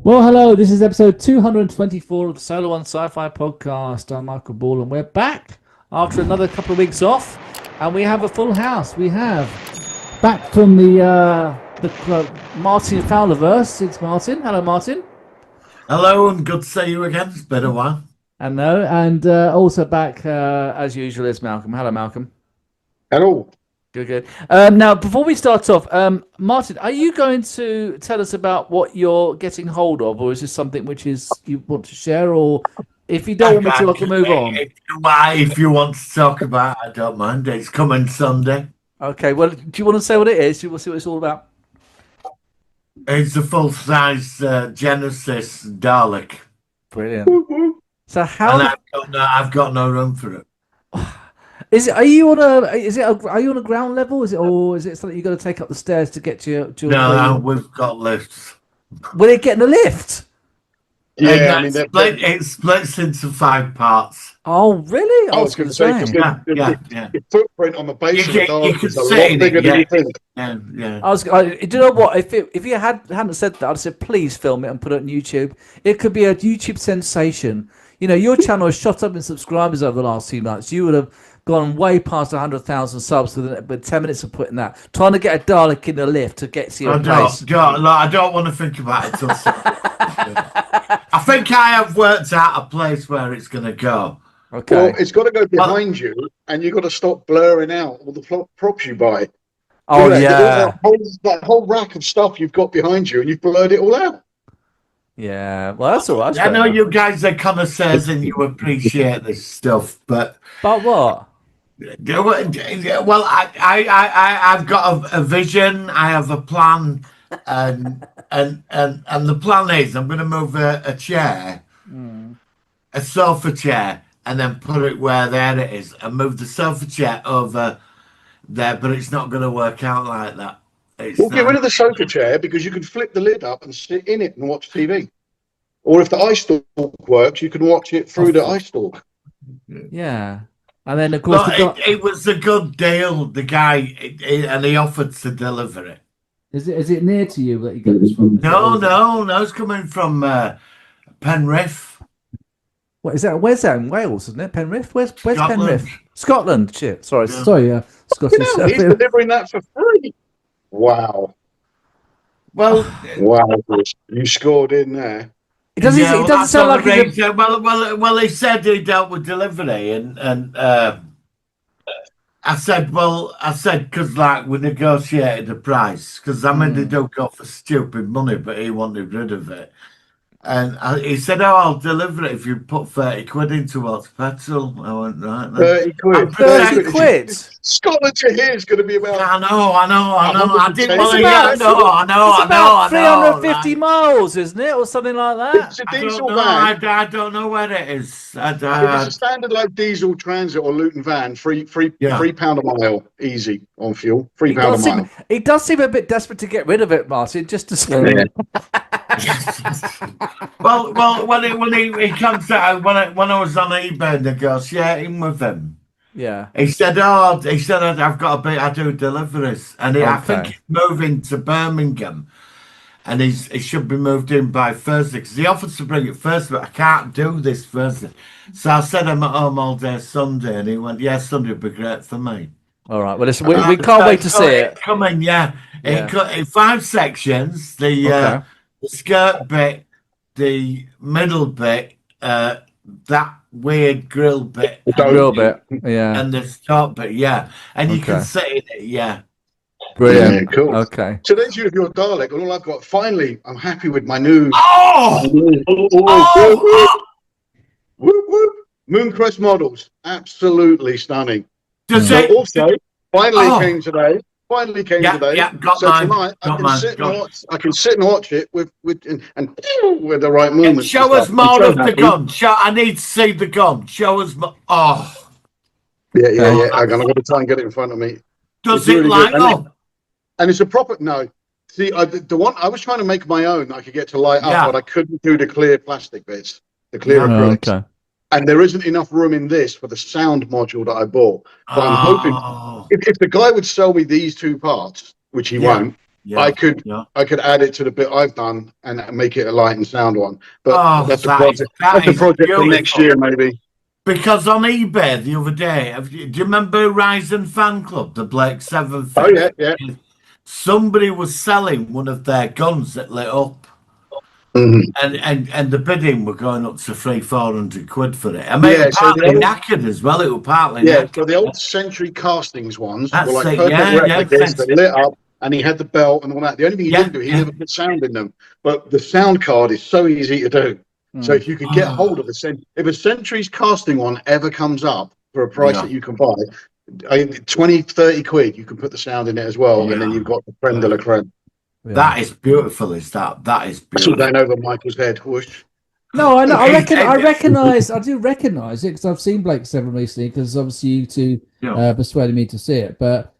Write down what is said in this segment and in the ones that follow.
Well, hello. This is episode 224 of the Solo One Sci-Fi podcast. I'm Michael Ball, and we're back after another couple of weeks off, and we have a full house. We have back from the Martin Fowlerverse. It's Martin. Hello, Martin. Hello, and good to see you again. It's been a while. Hello, and also back as usual is Malcolm. Hello, Malcolm. Hello. Good. Now, before we start off, Martin, are you going to tell us about what you're getting hold of, or is this something which is you want to share, or if you don't want me to, I can move on? If you want to talk about it, I don't mind. It's coming Sunday. Okay, well, do you want to say what it is? We'll see what it's all about. It's a full-size Genesis Dalek. Brilliant. So how? And I've got no room for it. Is it? Are you on a ground level? Is it something you got to take up the stairs to get to your? No, we've got lifts. Will it get in the lift? Yeah, I mean, it splits into 5 parts. Oh, really? I was going to say, the footprint on the base of the Dalek is a lot bigger than you think. Yeah. Do you know what? If you hadn't said that, I'd say please film it and put it on YouTube. It could be a YouTube sensation. You know, your channel has shot up in subscribers over the last few months. You would have gone way past 100,000 subs with 10 minutes of putting that. Trying to get a Dalek in the lift to get to your place. I don't want to think about it. I think I have worked out a place where it's going to go. Okay. Well, it's got to go behind you, and you've got to stop blurring out all the props you buy. Oh, yeah. That whole rack of stuff you've got behind you, and you've blurred it all out. Yeah, well, that's all right. I know you guys are connoisseurs and you appreciate this stuff, but what? Well, I've got a vision. I have a plan, and the plan is I'm going to move a chair, a sofa chair, and then put it where there it is, and move the sofa chair over there. But it's not going to work out like that. Get rid of the sofa chair because you can flip the lid up and sit in it and watch TV. Or if the eye stalk works, you can watch it through the eye stalk. Yeah. And then, of course, it was a good deal. The guy, and he offered to deliver it. Is it near to you that you get this from? No. It's coming from Penrith. What is that? Where's that in Wales? Isn't it Penrith? Where's Scotland. Penrith? Scotland. Shit. Sorry. Yeah. Sorry. Scottish. He's delivering that for free. Wow. Well, you scored in there. It doesn't sound like he's well, he said he dealt with delivery, and I said because like we negotiated the price because I mean they don't go for stupid money, but he wanted rid of it. And he said, "Oh, I'll deliver it if you put 30 quid in towards petrol." I went, right. 30 quid. 30 quid. Scotland to here is going to be about. I know. I didn't It's believe about- I know. It's about 350 miles, isn't it, or something like that? It's a diesel van. I don't know where it is. It's a standard like diesel transit or Luton van, £3 a mile, easy on fuel. £3 a mile. He does seem a bit desperate to get rid of it, Martin. Just to say. Well, when he comes out, when I was on eBay negotiating with him, yeah, he said, I've got a bit. I do deliveries, and I think he's moving to Birmingham, and he should be moved in by Thursday because he offered to bring it Thursday, but I can't do this Thursday. So I said I'm at home all day Sunday, and he went, yeah, Sunday would be great for me. All right, well, listen, we can't wait to see it. Coming, yeah. It cut in 5 sections. The skirt bit, the middle bit, that weird grill bit, and the top bit, and you can sit in it, Brilliant. Yeah, cool. Okay. So there's your Dalek, and all I've got. Finally, I'm happy with my new. Whoop, whoop. Mooncrest models, absolutely stunning. Also, finally came today. finally came Yeah, today. yeah, got So mine. tonight I Got can mine. sit and Got- watch. I can sit and watch it with with the right movements. and Show us stuff. I'm more so of the happy. gun. I need to see the gun. Show us more. Oh, Yeah. Okay. Hang on, I'm going to try and get it in front of me. does It's it really light good. up? And it's a proper no. See, the one I was trying to make my own, I could get to light Yeah. up, but I couldn't do the clear plastic bits, the clear Yeah. acrylics. Okay. And there isn't enough room in this for the sound module that I bought. But I'm hoping Oh, if the guy would sell me these two parts, which he Yeah. won't, yeah. I could Yeah. add it to the bit I've done and make it a light and sound one. But Oh, that's a that project. is- that That's a is project for next beautiful. year, maybe. Because on eBay the other day, do you remember Ryzen Fan Club, the Blake 750? Oh yeah. Somebody was selling one of their guns that lit up. Mhm. And the bidding were going up to 300-400 quid for it. I mean, Yeah, it was so partly the old- knackered as well. It was partly Yeah, knackered. so the old Century Castings ones That's were like it, perfect yeah, replicas that yeah. lit up, and he had the belt and all that. The only thing he Yeah, didn't do, he yeah. never put sound in them. But the sound card is so easy to do. So if you could get Oh. hold of if a Century's Casting one ever comes up for a price Yeah. that you can buy, 20, 30 quid, you can put the sound in it as well, and then Yeah. you've got the creme de la creme. Yeah. That is beautiful, is that? That is That's all beautiful. going over Michael's head. Whoosh. No, I know. I It- recognize. I do recognize it because I've seen Blake Seven recently. Because obviously you two Yeah. persuaded me to see it. But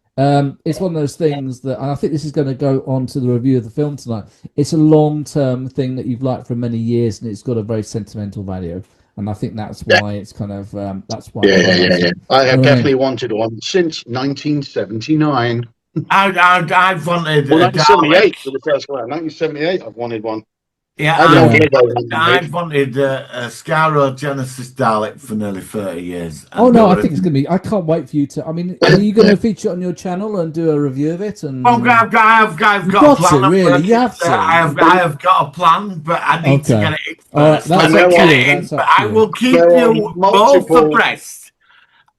it's one of those things that, and I think this is going to go on to the review of the film tonight. It's a long-term thing that you've liked for many years, and it's got a very sentimental value. And I think that's why it's kind of that's why. Yeah. I have Right. definitely wanted one since 1979. I've wanted Well, a 1978 Dalek. for the first one. 1978, I've wanted one. Yeah, I don't Yeah. know about I've wanted a Scarrow Genesis Dalek for nearly 30 years. Oh And no, they I were- think it's gonna be. I can't wait for you to. I mean, are you going to feature it on your channel and do a review of it? And Oh, I've got You've a got plan. to, I'm really, working- you have to. I have got a plan, but I need to Okay. get it in All right, first. that's Let me up get to it you, in, that's but up to I you. will keep There are you both multiple- abreast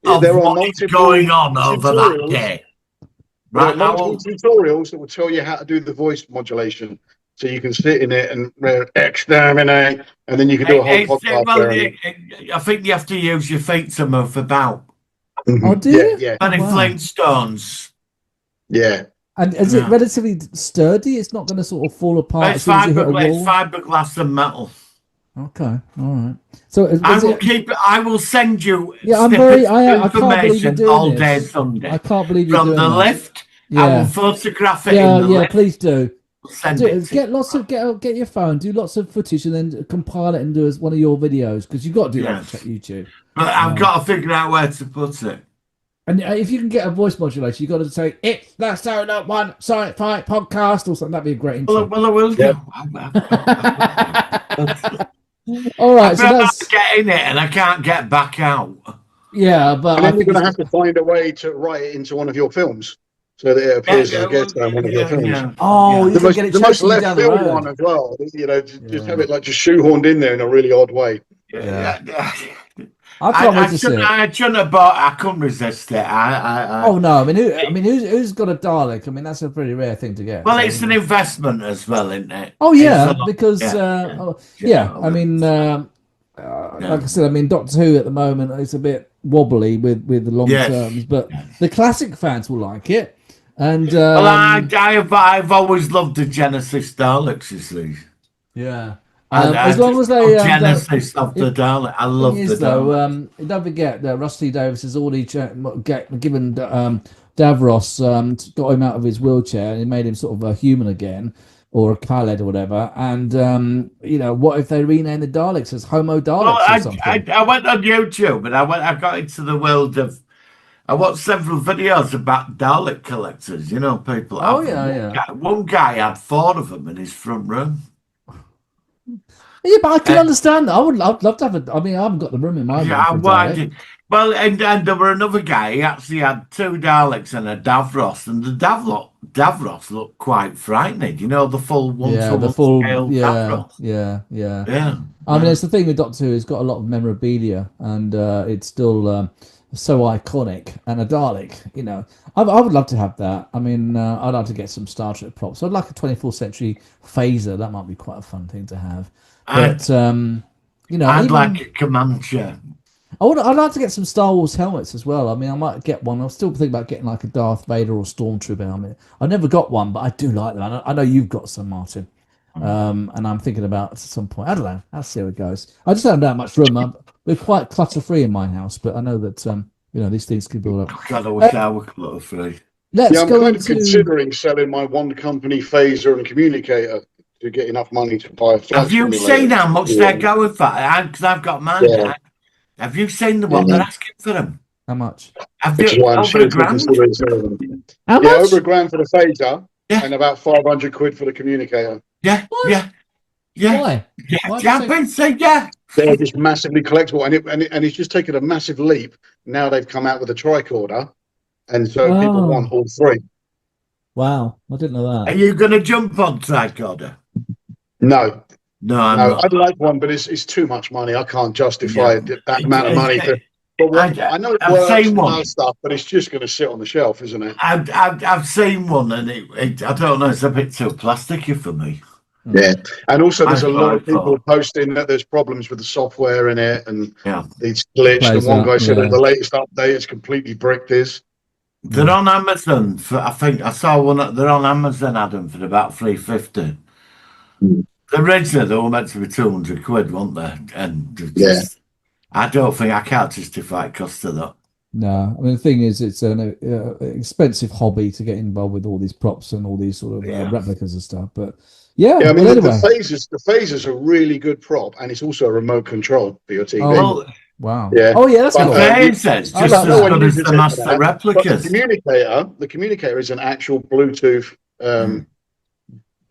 of There are what is multiple going on over that tutorials. day. There are Right, I multiple will. tutorials that will tell you how to do the voice modulation. So you can sit in it and exterminate, and then you can do a whole podcast Well, there. And I think you have to use your feet to move about. Oh, do yeah, you? yeah, And wow. Flintstones. yeah. And is it Yeah. relatively sturdy? It's not going to sort of fall apart as It's soon as you hit a wall. fiberglass and metal. Okay, all right. So I is will it? keep it. I will send you Yeah, I'm snippets very. of I can't believe you're information doing all this. day Sunday. I can't believe you're From doing the this. lift, I Yeah. will photograph it Yeah, in the yeah. lift. Please do. Send it to Get lots of get your phone, do lots of footage, and then compile it and do as one of your videos because you've got to do that on Yes. YouTube. But I've got to figure out where to put it. And if you can get a voice modulator, you've got to say it's the Soda One Sci-Fi podcast or something. That'd be a great intro. Well, I will do. All right, so I'm that's getting it, and I can't get back out. yeah, but And I then you're think going to it's, have to find a way to write it into one of your films, so that it appears as a guest star in one of your films. oh, you The can most, get it the most chasing you left down the field road. one as well. You know, just have Yeah. it like just shoehorned in there in a really odd way. Yeah. I can't wait to see it. I shouldn't have bought. I couldn't resist it. Oh no! I mean, who's got a Dalek? I mean, that's a pretty rare thing to get. Well, so, it's an investment as well, isn't it? Oh yeah, It's a lot- because I mean, like I said, I mean, Doctor Who at the moment is a bit wobbly with the long Yes. terms, but the classic fans will like it. And Well, I've always loved the Genesis Daleks, you see. yeah, And as long as they Genesis of the Dalek, I love thing the is, though, Dalek. don't forget that Rusty Davis has already given Davros got him out of his wheelchair and he made him sort of a human again, or a Khaled or whatever. And you know, what if they rename the Daleks as Homo Daleks Well, or something? I went on YouTube and I got into the world of. I watched several videos about Dalek collectors. You know, people. Oh, have them. yeah. One guy had 4 of them in his front room. Yeah, but I can understand that. I'd love to have I mean, I haven't got the room in my room. Yeah, for a well, Dalek. well, and there were another guy. He actually had 2 Daleks and a Davros, and the Davros looked quite frightening. You know, the full Yeah, the 1-to-1 full, scale Davros. yeah. Yeah. I mean, it's the thing with Doctor Who. It's got a lot of memorabilia, and it's still so iconic. And a Dalek, you know, I would love to have that. I mean, I'd like to get some Star Trek props. I'd like a 24th century phaser. That might be quite a fun thing to have. But you know, I'd even- like a Comanche. I'd like to get some Star Wars helmets as well. I mean, I might get one. I'm still thinking about getting like a Darth Vader or Stormtrooper helmet. I never got one, but I do like them. I know you've got some, Martin. And I'm thinking about at some point. I don't know. I'll see how it goes. I just don't have that much room. We're quite clutter free in my house, but I know that these things can build up. God, I wish I were clutter free. Let's I'm go kind of into. considering selling my one company phaser and communicator to get enough money to buy a flight Have you simulator. seen how much they're going for? Because I've got mine. Yeah. Have you seen what they're asking for them? How much? Have Which is you why I'm over a seriously grand? considering selling them. How Yeah, much? over £1,000 for the phaser Yeah. and about 500 quid for the communicator. Yeah, What? yeah, yeah. Why? Yeah, Why yeah, did you I've said yeah. They're just massively collectible, and it's just taken a massive leap. Now they've come out with a tricorder, and so people want all three. Wow, I didn't know Are that. you going to jump on tricorder? No, No, I'm not. I'd like one, but it's too much money. I can't justify that amount of money for one. I know it I've works seen and one. other stuff, but it's just going to sit on the shelf, isn't it? I've seen one, and I don't know. It's a bit too plasticky for me. Yeah, and also there's a That's lot what of I people thought. posting that there's problems with the software in it, and Yeah, it's glitched. Plays And one out, guy said yeah. that the latest update is completely bricked. they're on Amazon. I think I saw one. They're on Amazon, Adam, for about $350. Originally, they were meant to be 200 quid, weren't they? And just, I don't think I can't justify it cost of that. No, I mean the thing is, it's an expensive hobby to get involved with all these props and all these sort of replicas and stuff. But yeah, I mean, well, the anyway. phasers are really good prop, and it's also a remote control for your TV. Oh, wow. Yeah. Oh, yeah, that's The cool. phasers just I like as that. good as the master But replicas. the communicator is an actual Bluetooth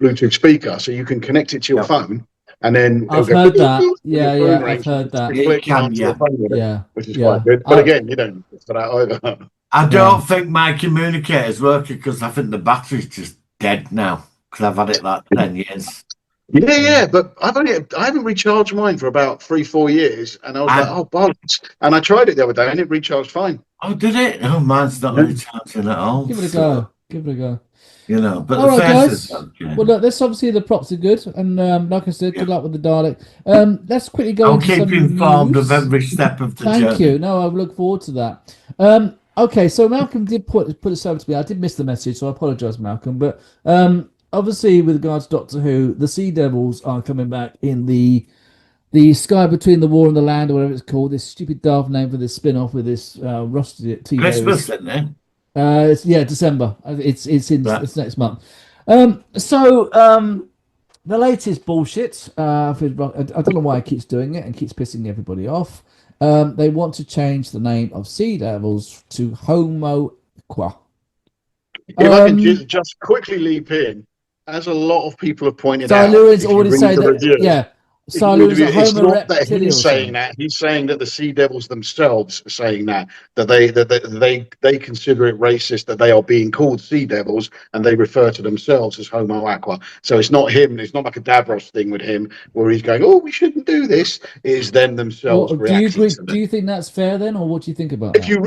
Bluetooth speaker, so you can connect it to your phone, and then I've it'll heard go that. Yeah, phone yeah, rings, I've heard that. You click can, onto your phone with it, Yeah, which is yeah. quite good. But again, you don't need for that either. I don't think my communicator's working because I think the battery's just dead now because I've had it like 10 years. Yeah, but I haven't recharged mine for about 3-4 years, and I was like, oh bollocks! And I tried it the other day, and it recharged fine. Oh, did it? Oh, mine's not recharging at all. Give it a go. Give it a go. You know, but All the right, phasers guys. okay. Well, look, this obviously the props are good, and like I said, good luck with the Dalek. Let's quickly go I'll into keep some you informed news. of every step of the Thank journey. you. No, I look forward to that. Okay, so Malcolm did put this over to me. I did miss the message, so I apologise, Malcolm. But obviously, with regards to Doctor Who, the Sea Devils are coming back in the Sky Between the War and the Land, or whatever it's called. This stupid daft name for this spin-off with this Rusty T. Christmas, Davis. isn't it? Yeah, December. It's next month. The latest bullshit. I don't know why it keeps doing it and keeps pissing everybody off. They want to change the name of Sea Devils to Homo Qua. If I can just quickly leap in, as a lot of people have pointed out, Silurians already say that. review, Yeah. Silurians are it's Homo not that reptilia. he's saying that. He's saying that the Sea Devils themselves are saying that they consider it racist that they are being called Sea Devils, and they refer to themselves as Homo Aqua. So it's not him. It's not like a Davros thing with him where he's going, "Oh, we shouldn't do this." It is them themselves. Do you agree? Do you think that's fair then, or what do you think about If you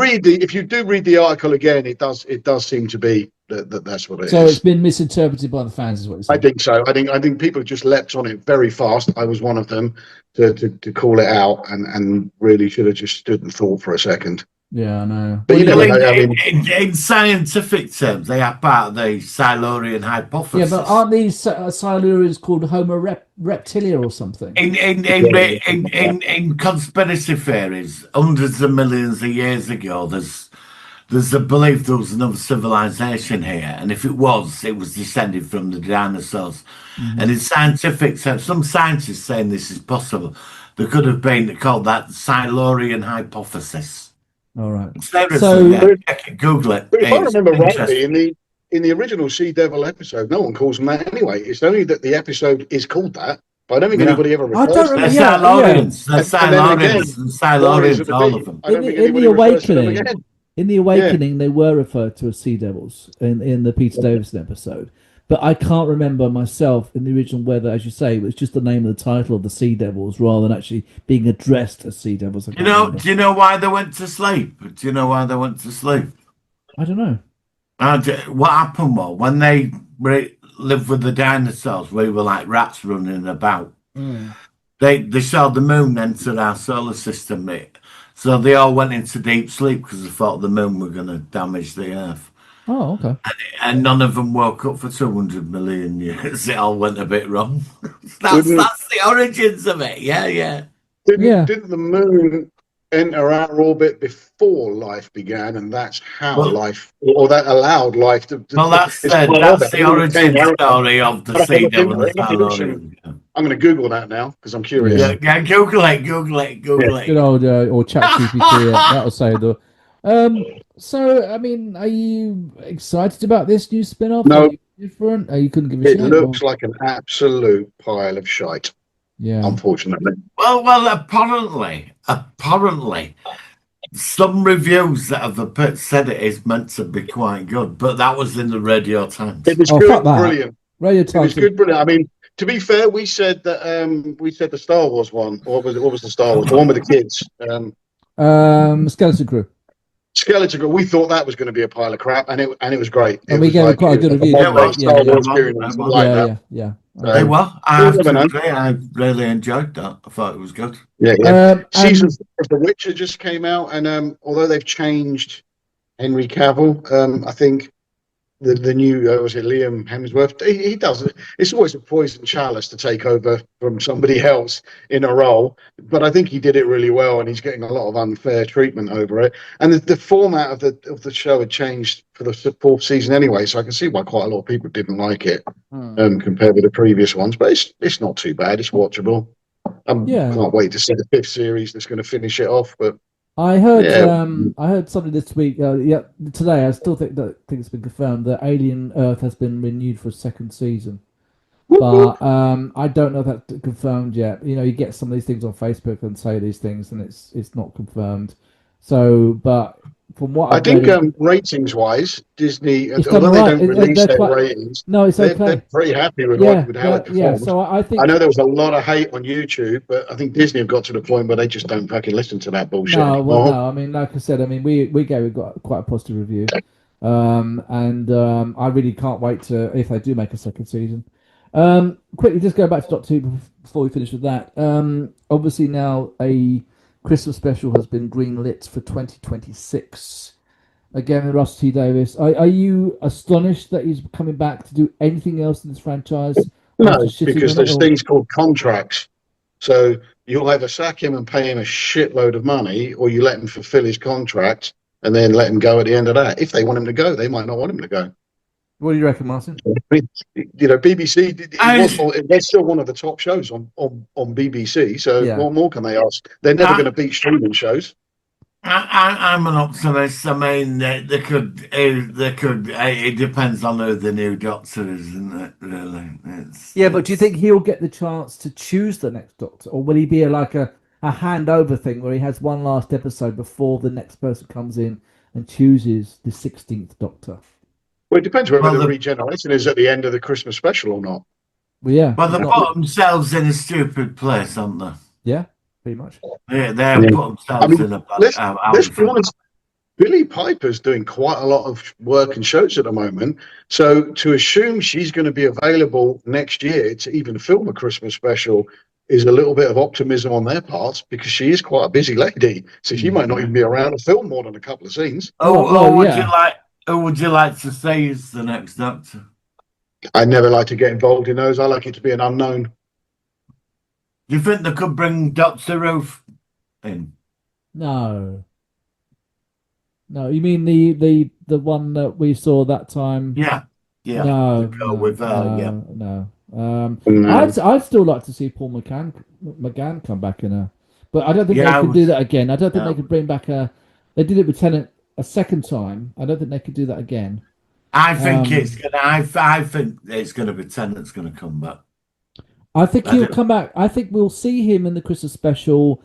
do read the article again, it does seem to be that's what it is. So it's been misinterpreted by the fans, is what you're saying. I think so. I think people just leapt on it very fast. I was one of them to call it out, and really should have just stood and thought for a second. Yeah, I know. But in scientific terms, they are part of the Silurian hypothesis. Yeah, but aren't these Silurians called Homo reptilia or something? In conspiracy theories, hundreds of millions of years ago, there's a belief there was another civilization here, and if it was descended from the dinosaurs. And in scientific terms, some scientists saying this is possible. There could have been called that Silurian hypothesis. All right. Seriously, Google it. But if I remember rightly, in the original Sea Devil episode, no one calls them that anyway. It's only that the episode is called that. But I don't think anybody ever refers to them. They're Silurians. They're Silurians, all of them. In the Awakening, they were referred to as Sea Devils in the Peter Davison episode. But I can't remember myself in the original whether, as you say, it was just the name of the title of the Sea Devils rather than actually being addressed as Sea Devils. Do you know why they went to sleep? I don't know. What happened was when they lived with the dinosaurs, we were like rats running about. They saw the moon enter our solar system. So they all went into deep sleep because they thought the moon were going to damage the Earth. Oh, okay. And none of them woke up for 200 million years. It all went a bit wrong. that's Wouldn't- the origins of it. Yeah, yeah. Yeah. Didn't the moon enter our orbit before life began, and that's how Well- life, or that allowed life to. Well, that's it's part of it. the origin story of the But I sea look devil into it. and Let me do some- Silurian. I'm going to Google that now because I'm curious. Yeah, yeah, Google it. Good old or chat GPT. That'll say the. So I mean, are you excited about this new spin-off? No. Are you different? You couldn't give a It shit. looks or- like an absolute pile of shite, Yeah. unfortunately. Well, apparently, some reviews that have said it is meant to be quite good, but that was in the Radio Times. It was Oh, good, fuck that. brilliant. Radio It was Times. good, brilliant. I mean, to be fair, we said the Star Wars one. What was the Star Wars? The one with the kids. Skeleton Crew. Skeleton Girl. We thought that was going to be a pile of crap, and it was great. And It we was gave it quite a good review, modern didn't we? Star Yeah, Wars yeah. experience, Yeah, like yeah, that. yeah. Hey, well, I you have never to know. agree. I really enjoyed that. I thought it was good. Yeah. Season And 4 of The Witcher just came out, and although they've changed Henry Cavill, I think the new was it Liam Hemsworth? He does it. It's always a poison chalice to take over from somebody else in a role, but I think he did it really well, and he's getting a lot of unfair treatment over it. And the format of the show had changed for the 4th season anyway, so I can see why quite a lot of people didn't like it compared with the previous ones. But it's not too bad. It's watchable. Yeah. Can't wait to see the 5th series that's going to finish it off. But I heard Yeah. I heard something this week. Today I still think it's been confirmed that Alien Earth has been renewed for a 2nd season. But I don't know if that's confirmed yet. You know, you get some of these things on Facebook and say these things, and it's not confirmed. So, but from what I I've think read, ratings wise, Disney, It's although done they right. don't release They're their quite- ratings, no, it's they're okay. pretty happy with Yeah, with how it yeah. performs. So I think I know there was a lot of hate on YouTube, but I think Disney have got to the point where they just don't fucking listen to that bullshit no, well, anymore. no. I mean, like I said, I mean, we gave it quite a positive review, and I really can't wait to if they do make a 2nd season. Quickly, just go back to Doctor Who before we finish with that. Obviously, now a Christmas special has been greenlit for 2026. Again, with Russ T Davis. Are you astonished that he's coming back to do anything else in this franchise? No, after shitting because on it, there's or- things called contracts. So you'll either sack him and pay him a shitload of money, or you let him fulfill his contract and then let him go at the end of that. If they want him to go, they might not want him to go. What do you reckon, Martin? You know, BBC. They're still one of the top shows on BBC. So Yeah. what more can they ask? They're never Ah. going to beat streaming shows. I'm an optimist. I mean, they could. It depends on who the new Doctor is, isn't it? Really. Yeah, but do you think he'll get the chance to choose the next Doctor, or will he be like a handover thing where he has one last episode before the next person comes in and chooses the 16th Doctor? Well, it depends whether Well, the regeneration is at the end of the Christmas special or not. Well, yeah. Well, they it's put not- themselves in a stupid place, haven't they? yeah, pretty much. They Yeah. put themselves I mean, in a bad. Let's be honest. Billie Piper's doing quite a lot of work and shows at the moment. So to assume she's going to be available next year to even film a Christmas special is a little bit of optimism on their part, because she is quite a busy lady. So she might not even be around to film more than a couple of scenes. Who would you like to say is the next Doctor? I never like to get involved in those. I like it to be an unknown. Do you think they could bring Doctor Ruth in? No. No, you mean the one that we saw that time? Yeah. No, to go with her, yeah. no. No. I'd still like to see Paul McGann come back in a, but I don't think Yeah, they I could was- do that again. I don't think yeah. they could bring back a. They did it with Tennant a 2nd time. I don't think they could do that again. I think Um, it's gonna. I think it's gonna be Tennant's gonna come back. I think I he'll do. come back. I think we'll see him in the Christmas special,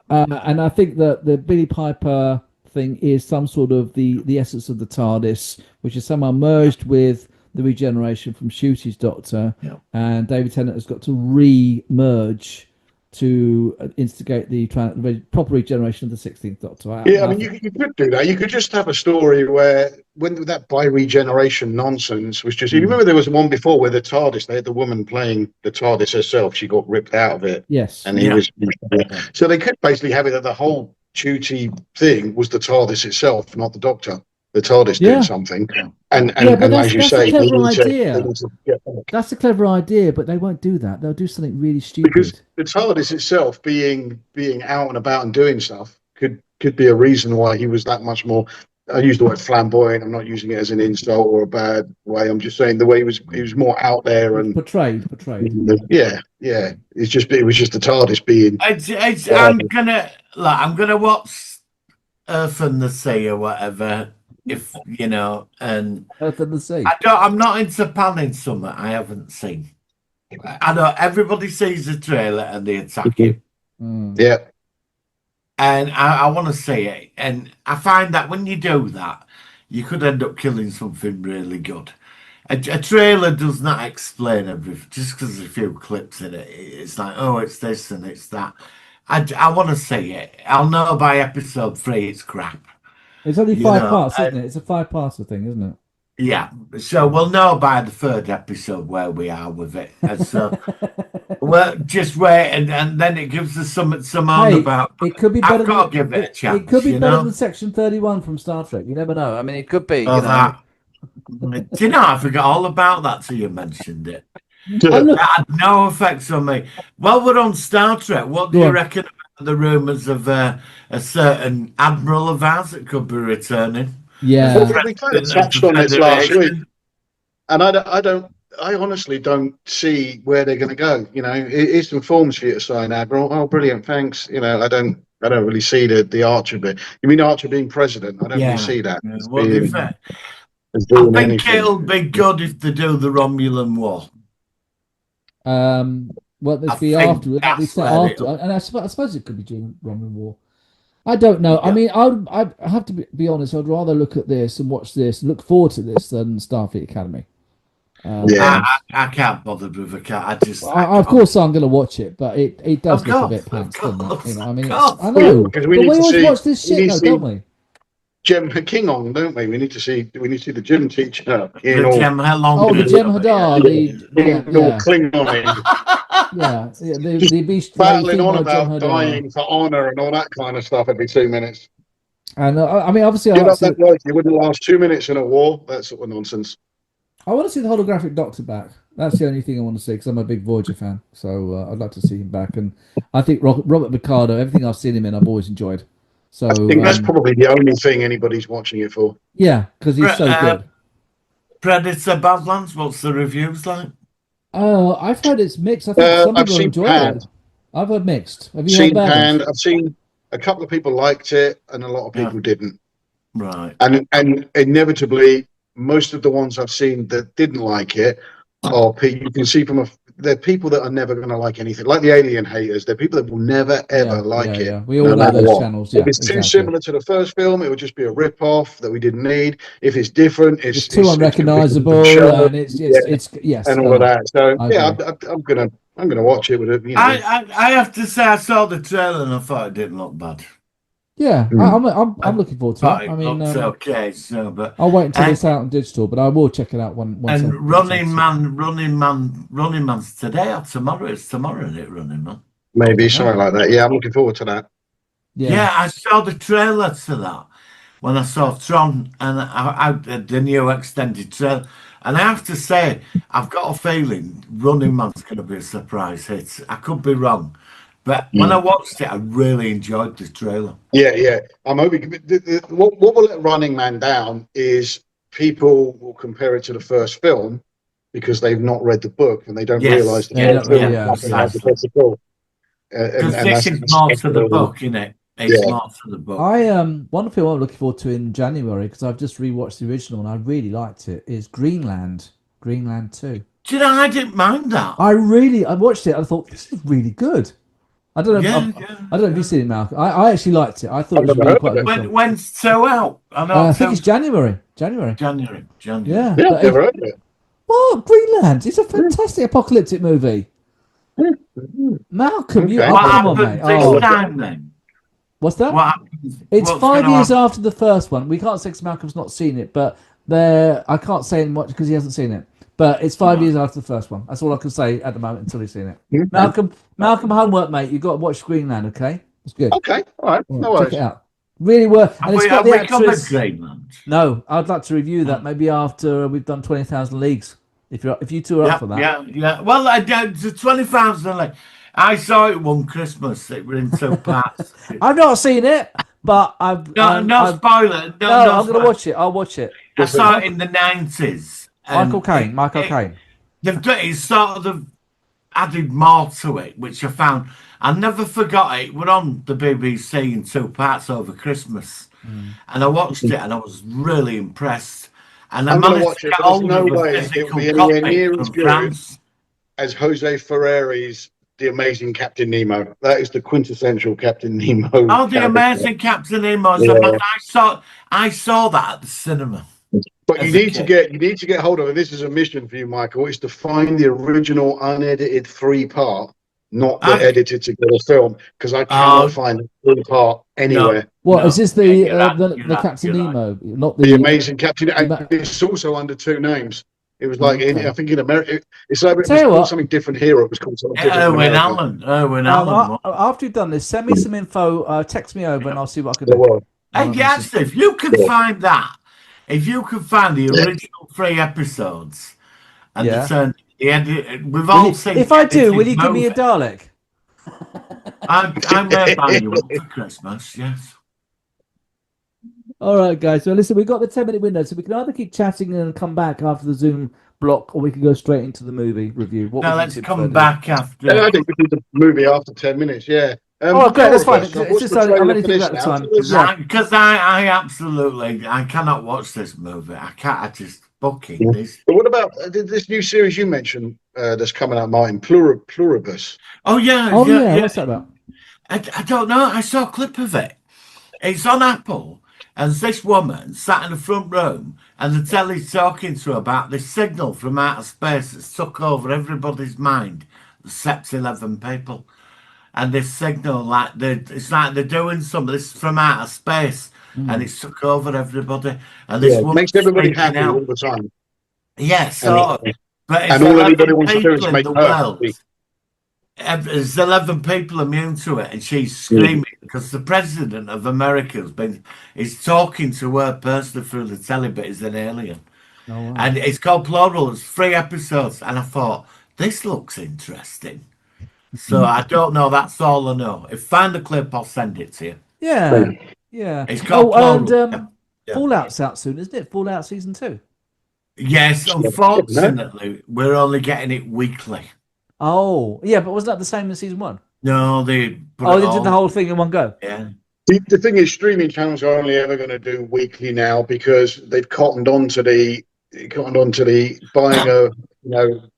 and I think that the Billie Piper thing is some sort of the essence of the TARDIS, which is somehow merged with the regeneration from Shooty's Doctor, Yeah. and David Tennant has got to re-merge to instigate the proper regeneration of the 16th Doctor. Yeah, I mean, you could do that. You could just have a story where, when that bi-regeneration nonsense was just. You remember there was one before where the TARDIS, they had the woman playing the TARDIS herself. She got ripped out of it, Yes. and he Yeah. was. So they could basically have it that the whole duty thing was the TARDIS itself, not the Doctor. The TARDIS Yeah. doing something, and but as you that's a say, clever they idea. need to get back. That's a clever idea, but they won't do that. They'll do something really Because stupid. the TARDIS itself being out and about and doing stuff could be a reason why he was that much more. I use the word flamboyant. I'm not using it as an insult or a bad way. I'm just saying the way he was more out there and Portrayed. yeah. It was just the TARDIS being. I'm gonna watch Earth and the Sea or whatever, if you know, and Earth and the Sea. I'm not into panning something I haven't seen. I know everybody sees the trailer and they attack you. Yeah. And I want to see it. And I find that when you do that, you could end up killing something really good. A trailer does not explain everything. Just because there's a few clips in it, it's like, oh, it's this and it's that. I want to see it. I'll know by episode 3 it's crap. It's only 5 parts, isn't it? It's a 5-parter thing, isn't it? Yeah. So we'll know by the 3rd episode where we are with it. And so well, just wait, and then it gives us some about. It could be better. I've got to give it a chance. It could be better than Section 31 from Star Trek. You never know. I mean, it could be. Do you know, I forgot all about that till you mentioned it. That had no effects on me. While we're on Star Trek, what do you reckon about the rumours of a certain admiral of ours that could be returning? Yeah, we kind of touched on this last week, and I honestly don't see where they're going to go. You know, here's some forms for you to sign, Admiral. Oh, brilliant, thanks. You know, I don't really see the Archer bit. You mean Archer being president? I don't really see that. Yeah. I think it'll be good if they do the Romulan War. Well, there's be after, and I suppose it could be during Roman War. I don't know. Yeah. I mean, I have to be honest. I'd rather look at this and watch this, and look forward to this than Starfleet Academy. I can't bother with a cat. Of course, I'm going to watch it, but it does look a bit pants, doesn't it? You know, I mean, I know, but we always watch this shit, though, don't we? Gem King on, don't we? We need to see the gym teacher. The Gem Hadar, Klingon. The beast battling on about dying for honor and all that kind of stuff every 2 minutes. And I mean, obviously, you wouldn't last 2 minutes in a war. That sort of nonsense. I want to see the holographic Doctor back. That's the only thing I want to see because I'm a big Voyager fan. So I'd like to see him back. And I think Robert Picardo, everything I've seen him in, I've always enjoyed. So I think that's probably the only thing anybody's watching it for. Yeah, because he's so good. Predator Badlands, what's the reviews like? Oh, I've heard it's mixed. I think some people enjoyed it. I've heard mixed. Have you heard bad? I've seen a couple of people liked it and a lot of people didn't. Right. And inevitably, most of the ones I've seen that didn't like it are you can see from they're people that are never going to like anything, like the Alien haters. They're people that will never ever like it. Yeah. We all know those channels. If it's too similar to the first film, it would just be a rip-off that we didn't need. If it's different, it's too unrecognizable, and it's and all of that. So I'm gonna watch it with it. You know. I have to say I saw the trailer and I thought it didn't look bad. Yeah, I'm looking forward to it. I mean, okay, so but I'll wait until it's out on digital, but I will check it out once. And Running Man's today or tomorrow? It's tomorrow, isn't it? Running Man. Maybe something like that. Yeah, I'm looking forward to that. Yeah, I saw the trailer to that when I saw Tron and I the new extended trailer. And I have to say, I've got a feeling Running Man's going to be a surprise hit. I could be wrong. But when I watched it, I really enjoyed the trailer. Yeah. I'm hoping what will let Running Man down is people will compare it to the first film because they've not read the book and they don't realise the first film. Because this is more to the book, isn't it? It's more to the book. One film I'm looking forward to in January because I've just rewatched the original and I really liked it is Greenland 2. Do you know, I didn't mind that. I watched it. I thought this is really good. I don't know. I don't know if you've seen it, Malcolm. I actually liked it. I thought it was really quite good. When's so out? I think it's January. January. Yeah. I've never heard of it. What? Greenland? It's a fantastic apocalyptic movie. Malcolm, come on, mate. This time, then? What's that? It's 5 years after the first one. We can't say because Malcolm's not seen it, but I can't say much because he hasn't seen it. But it's 5 years after the first one. That's all I can say at the moment until he's seen it. Malcolm, homework, mate. You've got to watch Greenland, okay? It's good. Okay, all right, no Check worries. it out. Really well, and it's got Have the we covered actress. Greenland? No, I'd like to review that maybe after we've done 20,000 Leagues. If you two are up for that. Yeah. Well, the 20,000. Like, I saw it one Christmas. It were in 2 parts. I've not seen it, but I've No I've, spoiler. no, No I'm gonna spoiler. watch it. I'll watch it. I saw it in the 90s. Michael And Caine. Michael Caine. It's sort of added more to it, which I found. I never forgot it. We're on the BBC in 2 parts over Christmas. And I watched it and I was really impressed. And I I'm going to managed watch to it, get but there's hold no of a way it will physical be anywhere copy near as from good France. as Jose Ferreri's The Amazing Captain Nemo. That is the quintessential Captain Nemo. Oh, the character. amazing Captain Nemo! Yeah. I saw that at the cinema. But as you a need to kid. get hold of it. This is a mission for you, Michael. Is to find the original unedited 3-part, not the I- edited together film, because I cannot find the 3-part anywhere. What is this? you're The right, Captain you're right. Nemo, not The the Amazing Captain, and Ma- it's also under 2 names. It was like Okay. I think in America, it's like it Tell was you called what. something different here. Or it was called something different in Erwin America. Allen. Erwin Allen. After you've done this, send me some info. Text me over, and I'll see what I can There do. were. Hey, yes, if you can find that, if you can find the original 3 episodes, and Yeah. the edit, we've all seen. If I do, will you give me a Dalek? I may buy you one for Christmas. Yes. All right, guys. So listen, we've got the 10-minute window, so we can either keep chatting and come back after the Zoom block, or we can go straight into the movie review. What Now would you let's prefer come to do? back after. Yeah, I think we did the movie after 10 minutes. Yeah. Oh, great. That's fine. I've watched It's just the I'm trailer only for thinking this about the now. time. So let's- Yeah. Because I absolutely I cannot watch this movie. I can't. I just fucking this. But what about this new series you mentioned that's coming out, Martin? Pluribus. Oh yeah. Oh yeah. What's that about? I don't know. I saw a clip of it. It's on Apple, and this woman sat in the front room, and the telly's talking to her about this signal from outer space that's took over everybody's mind, except 11 people. And this signal, it's like they're doing something. This is from outer space, and it's took over everybody. And this woman makes everybody freaking happy out. all the time. Yeah, so, but it's and all 11 anybody wants to do is people in make the her world. happy. There's 11 people immune to it, and she's screaming because the president of America is talking to her personally through the telly, but is an alien. Oh, wow. And it's called Plural. It's 3 episodes, and I thought this looks interesting. So I don't know. That's all I know. If find the clip, I'll send it to you. Yeah. Yeah. It's called Plural. And Fallout's out soon, isn't it? Fallout season 2. Yes, unfortunately, we're only getting it weekly. Oh, yeah, but wasn't that the same as season 1? No, they did the whole thing in one go. Yeah. The thing is, streaming channels are only ever going to do weekly now because they've cottoned on to the buying a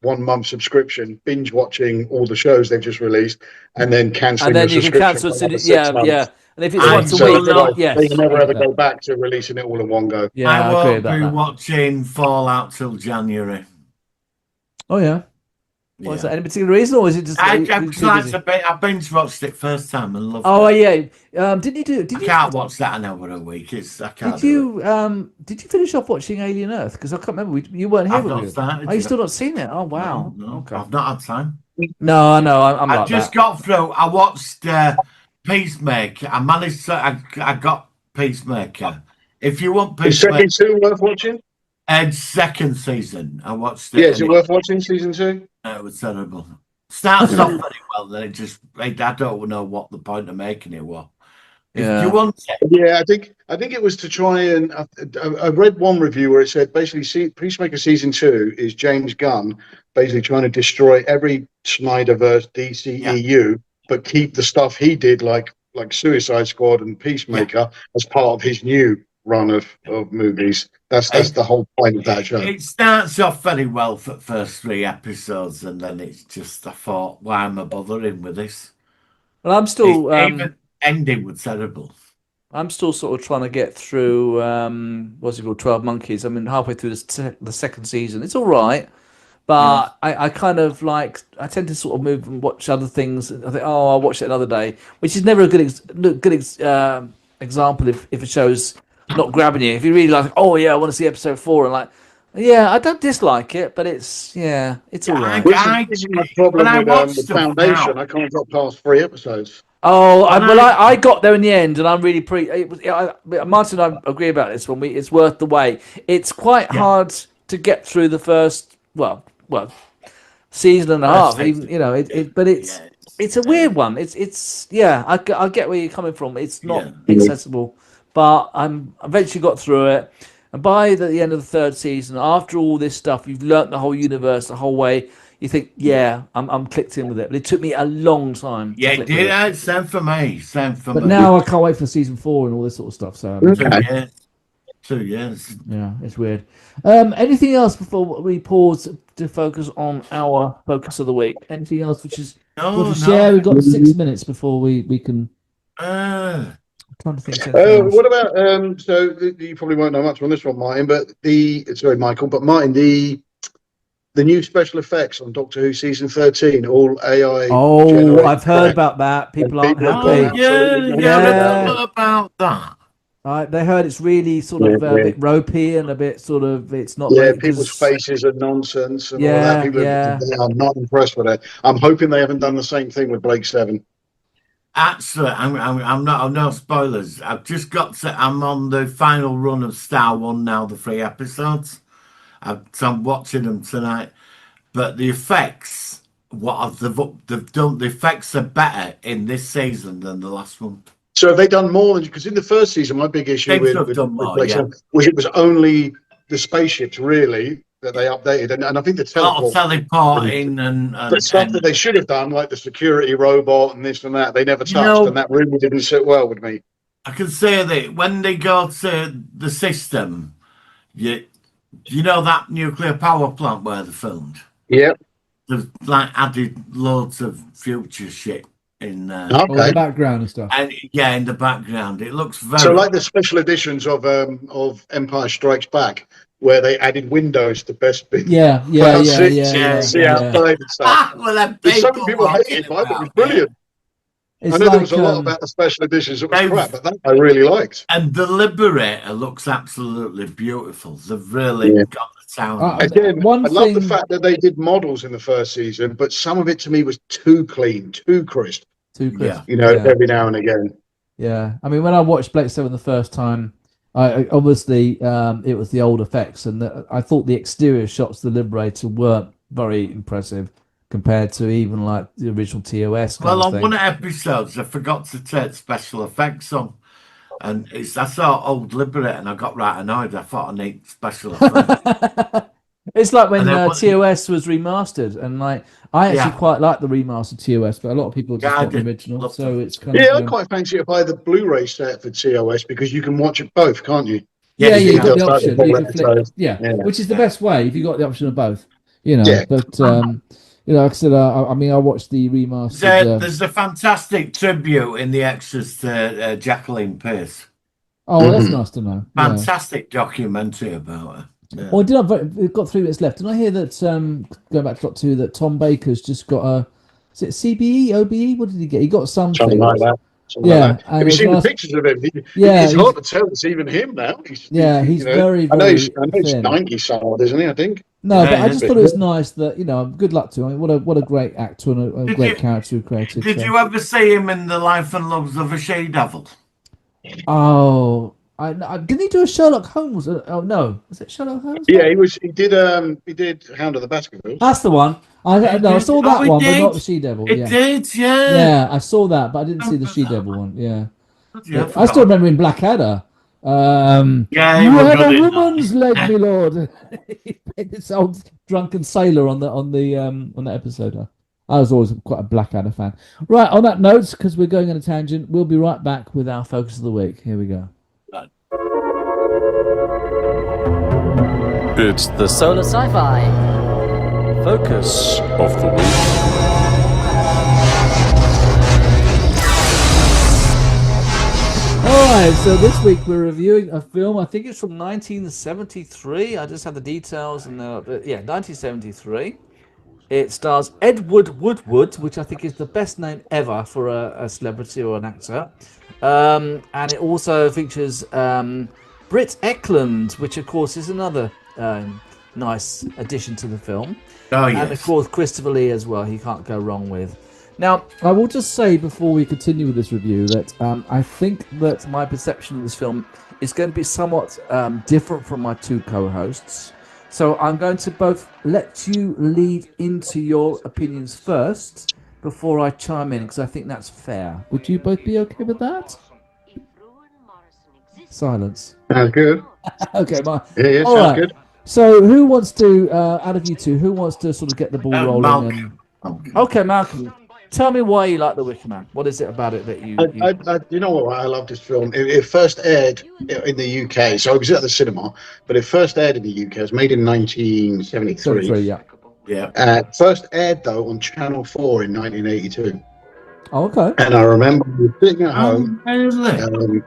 1 month subscription, binge watching all the shows they've just released, and then cancelling. And then the you can cancel as soon as yeah. And if it's once a week, they can never ever go back to releasing it all in one go. Yeah, I agree won't about be that. watching Fallout till January. Oh yeah. Well, is that any particular reason, or is it just? I binge watched it first time and loved it. Oh yeah. Did you? I can't watch that an hour a week. I can't. Did you finish off watching Alien Earth? Because I can't remember. You weren't here. I've not started. Oh, you still not seen it? Oh wow. No, Okay. I've not had time. No, I know. I'm I like just that. got through. I watched Peacemaker. I managed to. I got Peacemaker. If you want Is Peacemaker, second 2 worth watching? and second season, I watched it. Yeah, is it worth watching season 2? It was terrible. Starts off very well, then it just. I don't know what the point of making it was. If you want it, Yeah, I think it was to try and I read one review where it said basically Peacemaker season 2 is James Gunn basically trying to destroy every Snyderverse DCEU, but keep the stuff he did like Suicide Squad and Peacemaker as part of his new run of movies. That's the whole point of that show. It starts off very well for the first 3 episodes, and then it's just, I thought, why am I bothering with this? Well, I'm still even ending was terrible. I'm still sort of trying to get through what's it called, 12 Monkeys. I mean, halfway through the second season. It's all right, but I kind of I tend to sort of move and watch other things. I think, oh, I'll watch it another day, which is never a good example if a show's not grabbing you. If you really like, oh yeah, I want to see episode 4, and I don't dislike it, but it's all right. This is my problem with the Foundation. I can't drop past 3 episodes. Oh, And I got there in the end, and I'm really Martin and I agree about this one. It's worth the wait. It's quite Yeah. hard to get through the first, season and a First half. season. Even but Yeah, it's a weird one. It's yeah. I get where you're coming from. It's not yeah. accessible, but I'm eventually got through it. And by the end of the third season, after all this stuff, you've learnt the whole universe the whole way. You think, yeah, I'm clicked in with it. But it took me a long time to Yeah, click with it. same for me. Same for But me. now I can't wait for season 4 and all this sort of stuff. So I mean, 2 years. 2 years. yeah, it's weird. Anything else before we pause to focus on our focus of the week? Anything else which is No, good to share? no. We've got 6 minutes before we can. Uh, I'm trying to think. Of anything else. What about you probably won't know much on this one, Martin, but sorry, Michael, but Martin, the new special effects on Doctor Who season 13, all AI. Oh, generated I've heard about that. People aren't people have gone happy. absolutely yeah, mental Yeah. about it. what about that? They heard it's really sort of a bit ropey and a bit sort of it's not Yeah, very people's 'cause- faces are nonsense and all of that. People yeah. they are not impressed with it. I'm hoping they haven't done the same thing with Blake Seven. Actually, I'm not. No spoilers. I've just got to. I'm on the final run of Star One now. The 3 episodes. So I'm watching them tonight. But the effects, they've done, the effects are better in this season than the last one. So have they done more than because in the first season, my big issue Seems with, to have with, done with more, Blake yeah. Seven was it was only the spaceships really that they updated, and I think the A lot of teleport. teleporting But stuff that they should have done, like the security robot and this and that, they never You touched, know- and that really didn't sit well with me. I can say that when they go to the system, you know that nuclear power plant where they filmed. Yep. They've like added loads of future shit in there. all the Okay. background and stuff. And yeah, in the background, it looks very. So, like the special editions of Empire Strikes Back, where they added windows to best bit. Yeah. See outside and stuff. well, then Some people hated it, but it was brilliant. It's I know like, there was a lot about the special editions that was they've- crap, but that I really liked. And the Liberator looks absolutely beautiful. They've really Yeah. got the sound. Again, One I love the thing- fact that they did models in the first season, but some of it to me was too clean, too crisp. too crisp. You know, Yeah. every now and again. Yeah, I mean, when I watched Blake Seven the first time, I obviously it was the old effects, and I thought the exterior shots of the Liberator weren't very impressive compared to even like the original TOS. Well, on thing. one of the episodes, I forgot to take special effects on. And I saw Old Liberator and I got right annoyed. I thought I need special effects. It's like when And then TOS was remastered, and like I actually quite like the remastered TOS, but a lot of people just want the original. So it's kind Yeah, of I quite fancy to buy the Blu-ray set for TOS because you can watch it both, can't you? yeah, you you've got can the go option. back You and can forward flip, episodes. which is the best way if you got the option of both. You know, Yeah. but you know, like I said, I mean, I watched the remastered. There's a fantastic tribute in the extras to Jacqueline Pierce. Oh, that's nice to know. Yeah. Fantastic documentary about her. Yeah. Oh, we've got 3 minutes left. Did I hear that, going back to Doctor Who, that Tom Baker's just got is it CBE, OBE? What did he get? He got something. Something like that. Yeah. Like that. Have you seen the pictures of him? It's hard to tell it's even him now. He's very, I know he's thin. 90-something, isn't he, I think? No, but Yeah, I just thought it was nice that, you know, good luck to him. What a great actor and a great character who created. Did you ever see him in The Life and Loves of a She-Devil? Oh, didn't he do a Sherlock Holmes? Oh no, was it Sherlock Holmes? Yeah, he did Hound of the Baskervilles. That's the one. I saw that one, but not the She-Devil. It Yeah. did, yeah. Yeah, I saw that, but I didn't see the She-Devil one. Yeah. Yeah, I still remember in Blackadder. Yeah, he You was had good a in that. woman's leg, my lord. He played this old drunken sailor on that episode. I was always quite a Blackadder fan. Right, on that note, because we're going on a tangent, we'll be right back with our focus of the week. Here we go. It's the Solar Sci-Fi. focus of the week. Alright, so this week we're reviewing a film, I think it's from 1973. I just have the details, and 1973. It stars Edward Woodward, which I think is the best name ever for a celebrity or an actor. And it also features Britt Eklund, which of course is another nice addition to the film. Oh, And of yes. course Christopher Lee as well, he can't go wrong with. Now, I will just say before we continue with this review that I think that my perception of this film is going to be somewhat different from my two co-hosts. So I'm going to both let you lead into your opinions first before I chime in, because I think that's fair. Would you both be okay with that? Silence. Sounds good. Okay, Yeah, all sounds right. good. So who wants to, out of you two, who wants to sort of get the ball rolling? Malcolm. Okay, Malcolm, tell me why you like The Wicker Man. What is it about it that you... You know what? I love this film. It first aired in the UK, so it was at the cinema, but it first aired in the UK. It was made in 1973. 73, yeah. Yeah. First aired though on Channel 4 in 1982. Oh, okay. And I remember sitting at home. Really?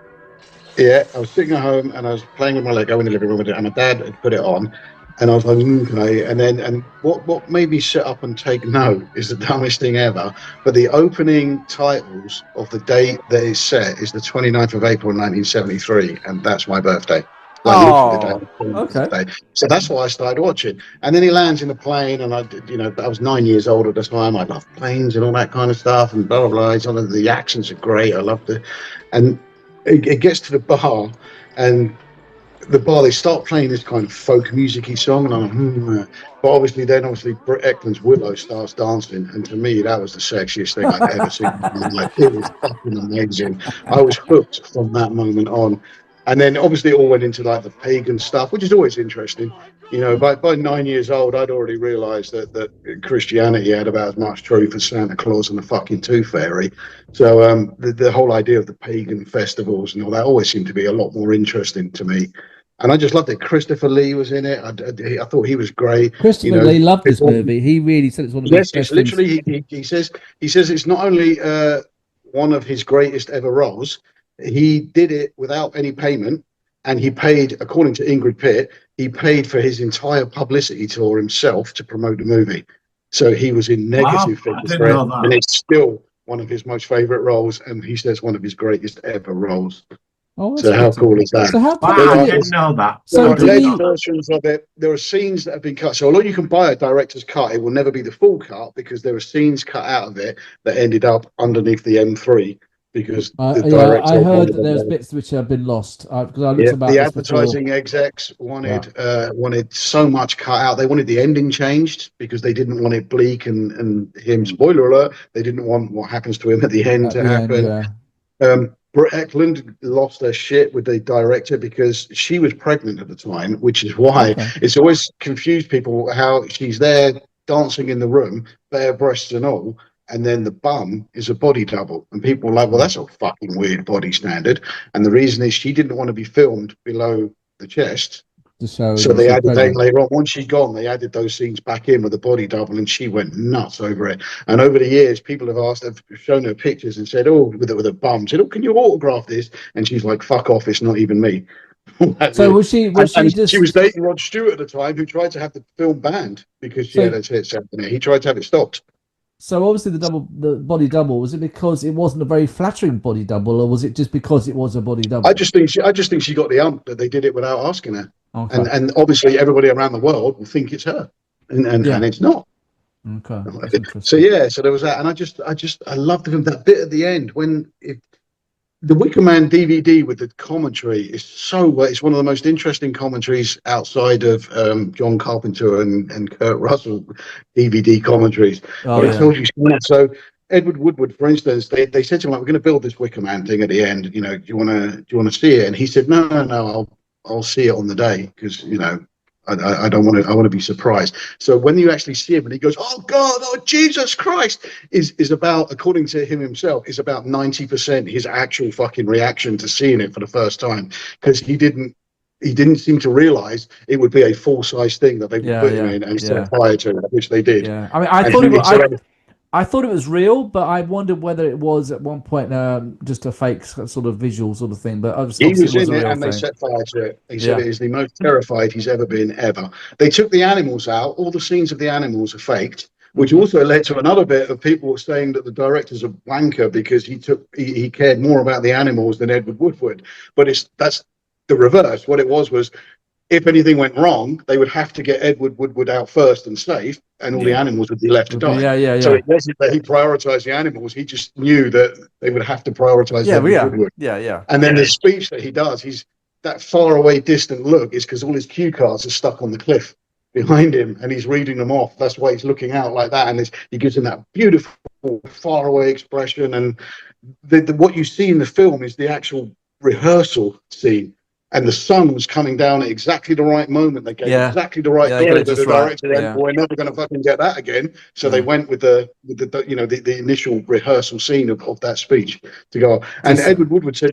Yeah, I was sitting at home and I was playing with my Lego in the living room with it, and my dad had put it on, and I was like, okay. And what made me sit up and take note is the dumbest thing ever. But the opening titles of the date that is set is the 29th of April 1973, and that's my birthday. Like literally the day. Okay. Birthday. So that's why I started watching. And then he lands in a plane, and I was 9 years old at the time. I love planes and all that kind of stuff, and blah blah blah. It's on the accents are great. I loved it, and it gets to the bar, and the bar, they start playing this kind of folk music-y song, and I'm like, but obviously Britt Eklund's Willow starts dancing, and to me that was the sexiest thing I've ever seen. Like, it was fucking amazing. I was hooked from that moment on. And then obviously it all went into like the pagan stuff, which is always interesting. You know, by 9 years old, I'd already realised that Christianity had about as much truth as Santa Claus and the fucking Tooth Fairy. So the whole idea of the pagan festivals and all that always seemed to be a lot more interesting to me. And I just loved it. Christopher Lee was in it. I thought he was great. Christopher Lee loved this movie. He really said it's one of his best literally, he says it's not only one of his greatest ever roles. He did it without any payment, and he paid, according to Ingrid Pitt, he paid for his entire publicity tour himself to promote the movie. So he was in negative figures for it, and it's still one of his most favourite roles, and he says one of his greatest ever roles. Oh, so how cool is that? So how I didn't know that. So there are versions of it. There are scenes that have been cut. So although you can buy a director's cut, it will never be the full cut, because there are scenes cut out of it that ended up underneath the M3. Because the director, I heard that there's bits which have been lost. Because I looked about the this advertising before. execs wanted so much cut out. They wanted the ending changed because they didn't want it bleak and him. Spoiler alert! They didn't want what happens to him at the end to happen. Britt Eklund lost her shit with the director because she was pregnant at the time, which is why it's always confused people how she's there dancing in the room, bare breasts and all. And then the bum is a body double, and people are like, well, that's a fucking weird body standard. And the reason is she didn't want to be filmed below the chest, so they added later on. Once she'd gone, they added those scenes back in with the body double, and she went nuts over it. And over the years, people have shown her pictures and said, oh, with a bum, said, oh, can you autograph this? And she's like, fuck off, it's not even me. So was she was dating Rod Stewart at the time, who tried to have the film banned because she had a hit something. He tried to have it stopped. So obviously the body double, was it because it wasn't a very flattering body double, or was it just because it was a body double? I just think she got the ump that they did it without asking her. Okay. And obviously everybody around the world will think it's her, and it's not. Okay. So there was that, and I loved that bit at the end when the Wicker Man DVD with the commentary is it's one of the most interesting commentaries outside of John Carpenter and Kurt Russell DVD commentaries. Told you so. Edward Woodward, for instance, they said to him, like, we're going to build this Wicker Man thing at the end. You know, do you want to see it? And he said, no, I'll see it on the day, because I don't want to. I want to be surprised. So when you actually see him and he goes, "Oh God, oh Jesus Christ," is about, according to him himself, is about 90% his actual fucking reaction to seeing it for the first time, because he didn't seem to realize it would be a full size thing that they would put him in and set fire to it, which they did. Yeah, I mean, I thought it was real, but I wondered whether it was at one point just a fake sort of visual sort of thing. But he was in it, and they set fire to it. He said it is the most terrified he's ever been ever. They took the animals out. All the scenes of the animals are faked, which also led to another bit of people saying that the director's a wanker because he cared more about the animals than Edward Woodward. But that's the reverse. What it was if anything went wrong, they would have to get Edward Woodward out first and safe, and all the animals would be left to die. Yeah. So it wasn't that he prioritized the animals; he just knew that they would have to prioritize Edward Woodward. Yeah. And then the speech that he does, he's that far away, distant look is because all his cue cards are stuck on the cliff behind him, and he's reading them off. That's why he's looking out like that, and he gives him that beautiful, far away expression. And what you see in the film is the actual rehearsal scene. And the sun was coming down at exactly the right moment. They gave exactly the right they glow got that it the just right. director went, we're never going to fucking get that again. So they went with the initial rehearsal scene of that speech to go. And Edward Woodward said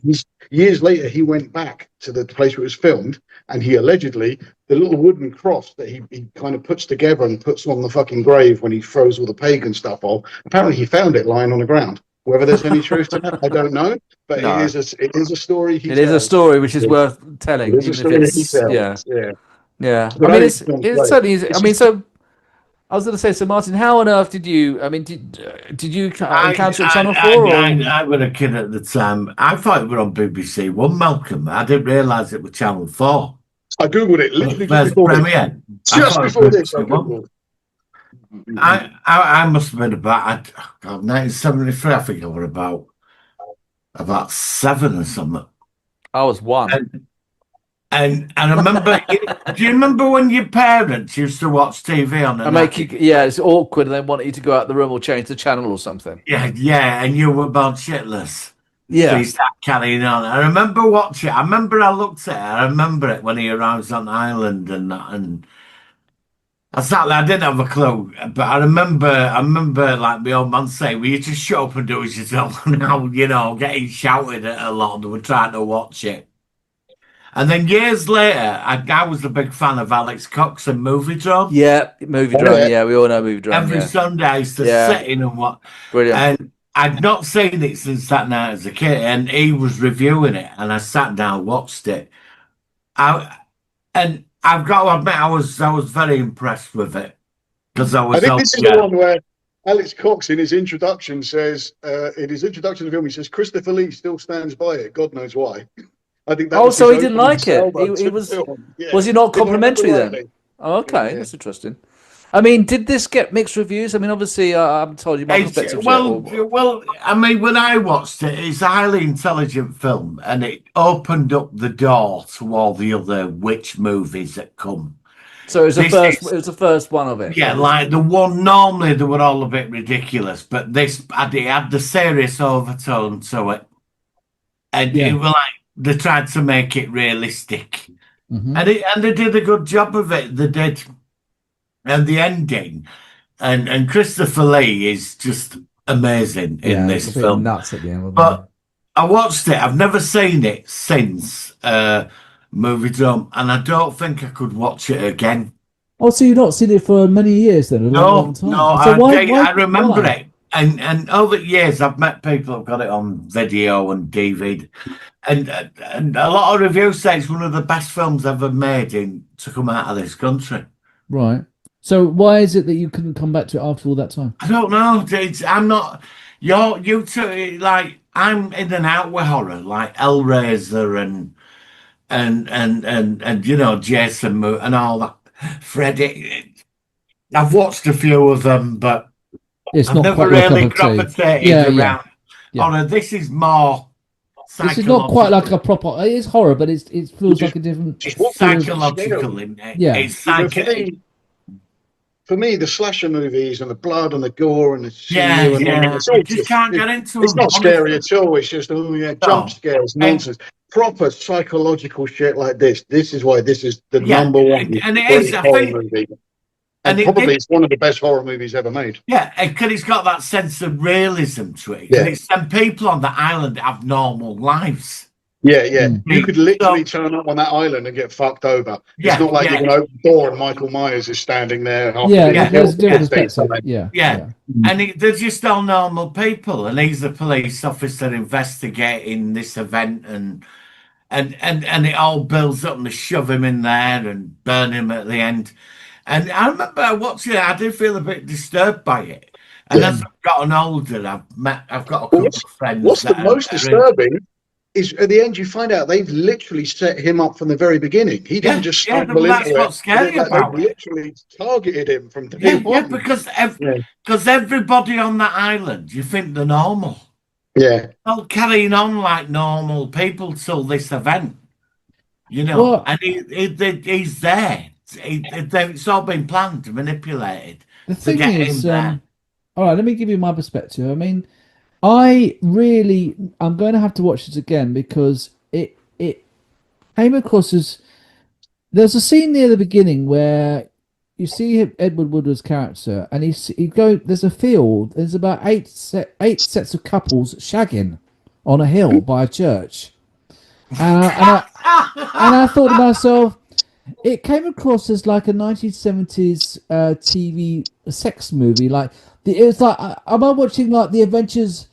years later he went back to the place where it was filmed, and he allegedly, the little wooden cross that he kind of puts together and puts on the fucking grave when he throws all the pagan stuff off, apparently he found it lying on the ground. Whether there's any truth to that, I don't know. But it is a story. It is a story which is worth telling. It is a story he tells. Yeah. I mean, it's certainly easy. I mean, so I was going to say, so Martin, how on earth did you? I mean, did you encounter Channel 4? I was a kid at the time. I thought it was on BBC One, Malcolm. I didn't realise it was Channel 4. I googled it literally just before premiere. Just before this. I must have been about 1973. I think I was about 7 or something. I was 1. And I remember. Do you remember when your parents used to watch TV on? It's awkward, and they want you to go out the room or change the channel or something. Yeah, and you were about shitless. Yeah, so you start carrying on. I remember watching. I remember I looked at it. I remember it when he arrives on the island and. I didn't have a clue, but I remember like my old man saying, "Will you just shut up and do it yourself?" Now, getting shouted at a lot. They were trying to watch it. And then years later, I was a big fan of Alex Cox and Movie Drone. Yeah, Movie Drone. Yeah, we all know Movie Drone. Every Sunday I used to sit in and watch. Brilliant. And I'd not seen it since that night as a kid, and he was reviewing it, and I sat down, watched it. And I've got to admit, I was very impressed with it because I think this is the one where Alex Cox, in his introduction, says in his introduction to the film, he says Christopher Lee still stands by it. God knows why. I think that. So he didn't like it. He was. Yeah. Was he not complimentary then? Oh, okay, that's interesting. I mean, did this get mixed reviews? I mean, obviously, I haven't told you my perspective. Well, I mean, when I watched it, it's a highly intelligent film, and it opened up the door to all the other witch movies that come. So it was the first one of it. Yeah, like the one normally they were all a bit ridiculous, but this had the serious overtone to it, and it was like they tried to make it realistic, and they did a good job of it. They did. And the ending, and Christopher Lee is just amazing in this film. Nuts at the end, but I watched it. I've never seen it since Movie Drone, and I don't think I could watch it again. Oh, so you've not seen it for many years then? No, I remember it. And over the years, I've met people who've got it on video and DVD, and a lot of reviews say it's one of the best films ever made to come out of this country. Right. So why is it that you couldn't come back to it after all that time? I don't know. I'm not. You two, like, I'm in and out with horror, like Hellraiser and Jason and all that. Freddy. I've watched a few of them, but I've never really gravitated around. Horror. This is more. This is not quite like a proper. It is horror, but it feels like a different. It's psychological, isn't it? Yeah, it's psychological. For me, the slasher movies and the blood and the gore and the you just can't get into them. It's not scary at all. It's just jump scares, nonsense. Proper psychological shit like this. This is why this is the number one and it is, I think, movie. And it's one of the best horror movies ever made. Yeah, because it's got that sense of realism to it. Yeah. It's some people on the island have normal lives. Yeah. You could literally turn up on that island and get fucked over. It's not like you can open the door and Michael Myers is standing there. There's different And they're just all normal people, and he's a police officer investigating this event, and it all builds up, and they shove him in there and burn him at the end. And I remember watching it, I did feel a bit disturbed by it. And as I've gotten older, I've got a couple of friends. What's the most disturbing? is at the end you find out they've literally set him up from the very beginning. He didn't just stumble that's into what's it. scary Like, about they it. literally targeted him from day one. Because everybody on that island, you think they're normal. Yeah. All carrying on like normal people till this event, Well, and he's there. It's all been planned, manipulated the to thing get him is, there. all right, let me give you my perspective. I mean, I'm going to have to watch this again because it came across as there's a scene near the beginning where you see Edward Woodward's character, and he go. There's a field. There's about eight sets of couples shagging on a hill by a church, and I thought to myself, it came across as like a 1970s TV sex movie. It's like, am I watching like the Adventures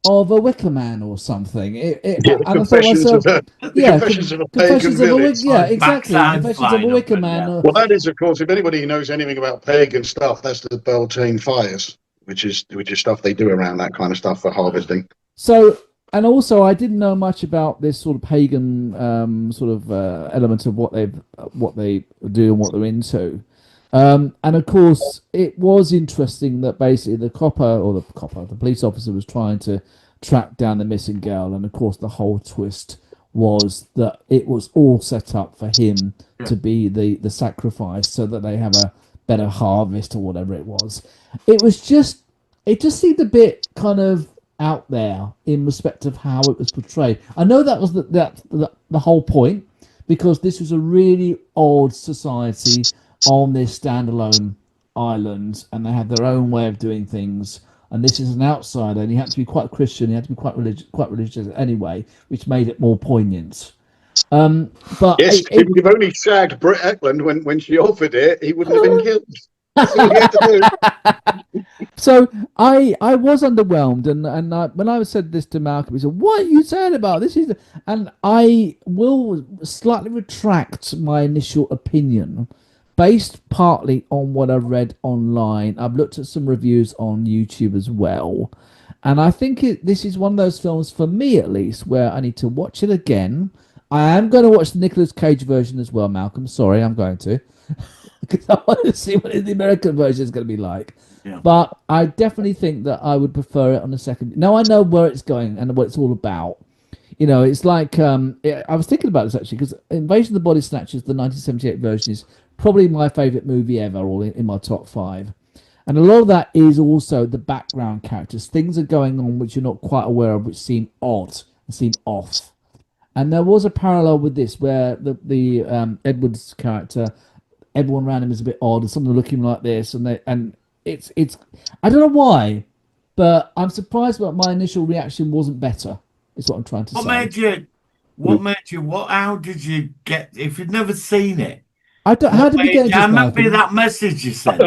of a Wickerman or something? Yeah, And I thought to myself, the Confessions of a Pagan Confessions of a Village. Yeah, exactly, Backside Confessions of a flying up Wicker and Man. down. Well, that is, of course, if anybody knows anything about pagan stuff, that's the Beltane fires, which is stuff they do around that kind of stuff for harvesting. So, and also, I didn't know much about this sort of pagan element of what they do and what they're into. And of course, it was interesting that basically the police officer was trying to track down the missing girl, and of course, the whole twist was that it was all set up for him to be the sacrifice, so that they have a better harvest or whatever it was. It just seemed a bit kind of out there in respect of how it was portrayed. I know that was the whole point, because this was a really odd society on this standalone island, and they had their own way of doing things. And this is an outsider, and he had to be quite Christian. He had to be quite religious anyway, which made it more poignant. But yes, if you've only shagged Britt Eklund when she offered it, he wouldn't have been killed. That's all he had to do. So I was underwhelmed, and when I said this to Malcolm, he said, "What are you saying about this?" And I will slightly retract my initial opinion, based partly on what I've read online. I've looked at some reviews on YouTube as well, and I think this is one of those films, for me at least, where I need to watch it again. I am going to watch the Nicolas Cage version as well, Malcolm. Sorry, I'm going to. Because I want to see what the American version is going to be like. Yeah. But I definitely think that I would prefer it on the second. Now I know where it's going and what it's all about. It's like I was thinking about this actually, because Invasion of the Body Snatchers, the 1978 version, is probably my favorite movie ever, or in my top 5. And a lot of that is also the background characters. Things are going on which you're not quite aware of, which seem odd and seem off. And there was a parallel with this, where the Edward's character, everyone around him is a bit odd, and some of them looking like this, and it's I don't know why, but I'm surprised that my initial reaction wasn't better. Is what I'm trying to say. How did you get, if you'd never seen it? How did we get into this, maybe Malcolm? that message you sent.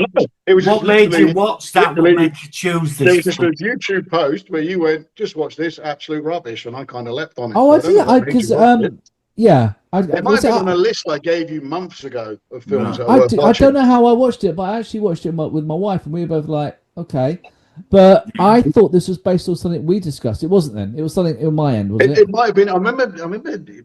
It was What made you watch that? What made you choose There was this? just a YouTube post where you went, "Just watch this, absolute rubbish," and I kind of leapt on it. Oh, I don't know see. what made Because you watch it. yeah, It might have been on a list I gave you months ago of films that are worth I watching. don't know how I watched it, but I actually watched it with my wife, and we were both like, okay. But I thought this was based on something we discussed. It wasn't then. It was something on my end, wasn't it? It might have been. I remember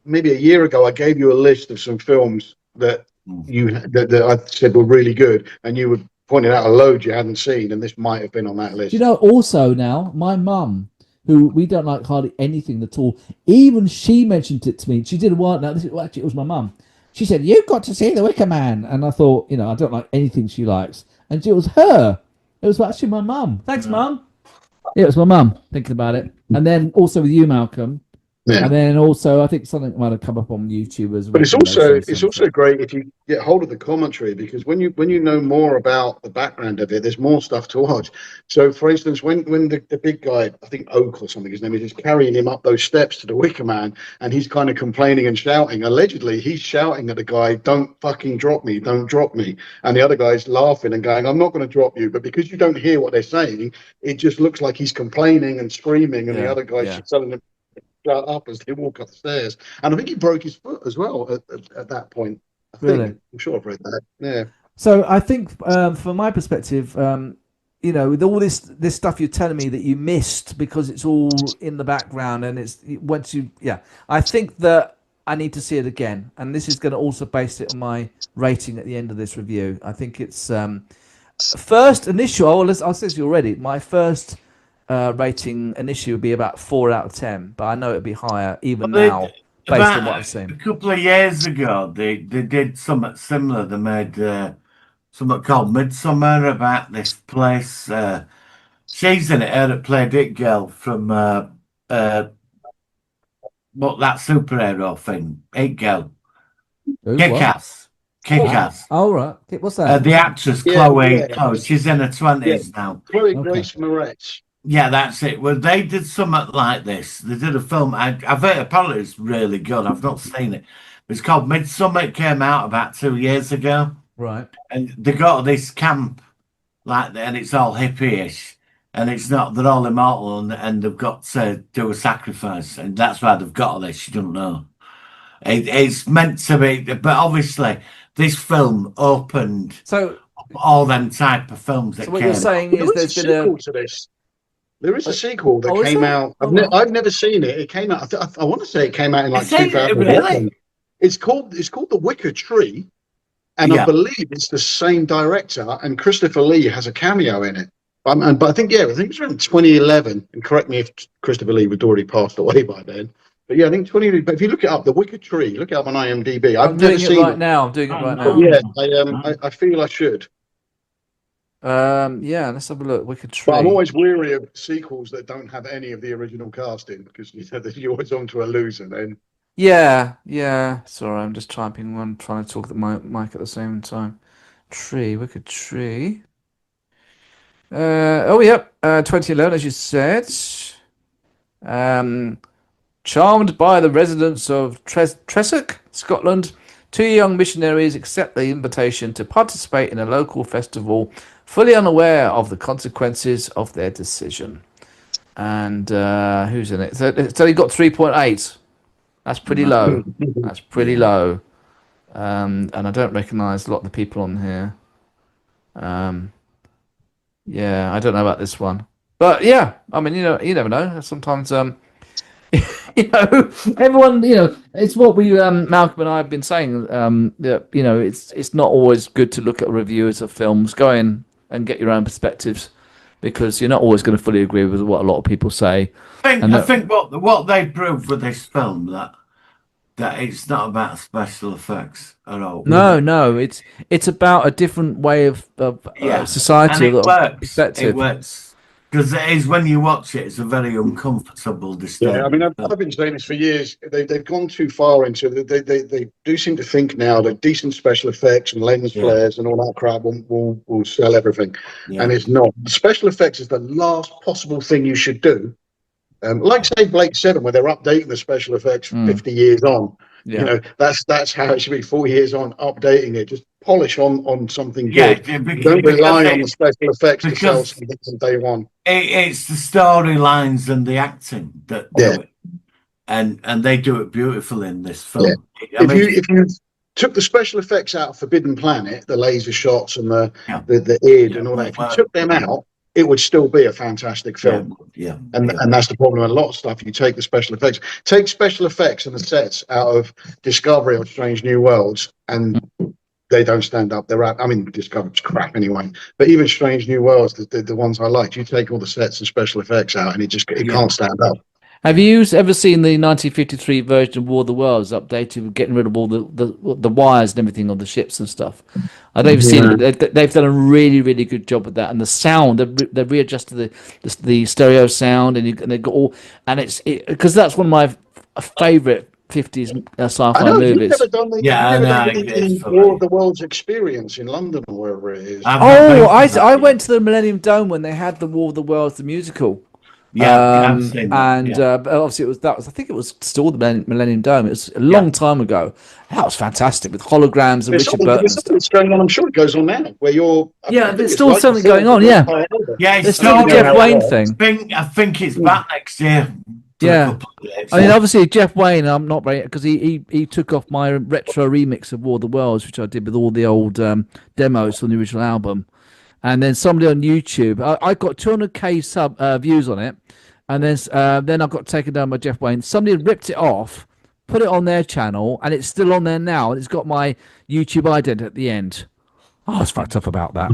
maybe a year ago I gave you a list of some films that that I said were really good, and you were pointing out a load you hadn't seen, and this might have been on that list. Also now, my mum, who we don't like hardly anything at all, even she mentioned it to me. She did a while now. Actually, it was my mum. She said, "You've got to see The Wicker Man," and I thought, I don't like anything she likes, and it was her. It was actually my mum. Thanks, Mum. Yeah, it was my mum thinking about it. And then also with you, Malcolm. Yeah. And then also, I think something might have come up on YouTube as well. But it's also great if you get hold of the commentary, because when you know more about the background of it, there's more stuff to watch. So, for instance, when the big guy, I think Oak or something, his name is carrying him up those steps to the Wicker Man, and he's kind of complaining and shouting. Allegedly, he's shouting at the guy, "Don't fucking drop me! Don't drop me!" And the other guy's laughing and going, "I'm not going to drop you." But because you don't hear what they're saying, it just looks like he's complaining and screaming, and the other guy's just telling him shut up as they walk up the stairs. And I think he broke his foot as well at that point. Really? I'm sure I've read that. Yeah. So I think, from my perspective, you know, with all this stuff you're telling me that you missed because it's all in the background and it's once you, yeah, I think that I need to see it again, and this is going to also base it on my rating at the end of this review. I think it's first initial. I'll say this already. My first rating initially would be about 4 out of 10, but I know it'd be higher even now based on what I've A seen. couple of years ago, they did something similar. They made something called Midsummer about this place. She's in it, her that played It Girl from what that superhero thing, It Girl, Ooh, Kick what? Ass, Kick Ass. All right. Okay, what's that? The actress Yeah, Chloe, yeah. oh, she's in her Yeah, twenties now. Chloe Okay. Grace Moretz. Yeah, that's it. Well, they did something like this. They did a film. I've heard apparently it's really good. I've not seen it. It's called Midsummer. It came out about 2 years ago, Right. and they got this camp like that, and it's all hippie-ish, and it's not. They're all immortal, and they've got to do a sacrifice, and that's why they've got all this. You don't know. It's meant to be, but obviously, this film opened So, all them type of films that so what came. you're saying Well, is there is there's a been a sequel to this. There is a sequel that Oh, is came there? out. Oh, well. I've never seen it. It came out. I want to say it came out in like Is it 2011. really? It's called The Wicker Tree, and Yeah. I believe it's the same director. And Christopher Lee has a cameo in it. But I think it was around 2011. And correct me if Christopher Lee would already passed away by then. But yeah, I think 20. But if you look it up, The Wicker Tree, look it up on IMDb. I'm I've never doing it seen right now. I'm doing it right But now. yeah, I feel I should. Yeah, let's have a look. Wicked But I'm Tree. always weary of sequels that don't have any of the original casting because you're always on to a loser then. Yeah. Sorry, I'm just typing one, trying to talk at my mic at the same time. Wicked Tree. Oh, yep. 2011, as you said. Charmed by the residents of Tressock, Scotland, two young missionaries accept the invitation to participate in a local festival, fully unaware of the consequences of their decision. And who's in it? So he got 3.8. That's pretty low. That's pretty low. And I don't recognise a lot of the people on here. Yeah, I don't know about this one. But yeah, I mean, you never know. Sometimes, everyone, it's what we, Malcolm and I have been saying. That it's not always good to look at reviewers of films. Go in and get your own perspectives, because you're not always going to fully agree with what a lot of people say. I think what they proved with this film that it's not about special effects at all. No, it's about a different way of society, and it works. perspective. It works because it is, when you watch it, it's a very uncomfortable, disturbing. Yeah, I mean, I've been saying this for years. They've gone too far into they do seem to think now that decent special effects and lens flares and all that crap will sell everything, and it's not. Special effects is the last possible thing you should do. Like say Blake said, where they're updating the special effects 50 years on. Yeah. That's how it should be. 4 years on, updating it, just polish on something Yeah, good. because- Don't rely because on the special effects to sell because- something from day one. It's the storylines and the acting that do it, and they do it beautifully in this film. I mean, If you took the special effects out of Forbidden Planet, the laser shots and the id and all that, if you took them out, it would still be a fantastic film. And that's the problem. A lot of stuff, you take the special effects, take special effects and the sets out of Discovery or Strange New Worlds, and they don't stand up. I mean, Discovery's crap anyway. But even Strange New Worlds, the ones I liked, you take all the sets and special effects out, and it can't stand up. Have you ever seen the 1953 version of War of the Worlds, updated with getting rid of all the wires and everything on the ships and stuff? I don't even seen it. They've done a really, really good job with that, and the sound they've readjusted the stereo sound, and they've got all, and it's because that's one of my favourite 50s sci-fi I know, movies. you've never done the War of the Worlds experience in London or wherever it is. I went to the Millennium Dome when they had the War of the Worlds, the musical. I've seen that. Obviously I think it was still the Millennium Dome. It was a long time ago. That was fantastic with holograms and Richard Burton. It's going on. I'm sure it goes on now. Where you're. There's still something going on. Yeah, it's still the Jeff Wayne thing. I think it's back next year. Yeah, I mean, obviously Jeff Wayne. I'm not very, because he took off my retro remix of War of the Worlds, which I did with all the old demos from the original album. and then somebody on YouTube. I got 200k views on it, and then I got taken down by Jeff Wayne. Somebody ripped it off, put it on their channel, and it's still on there now, and it's got my YouTube ident at the end. I was fucked up about that.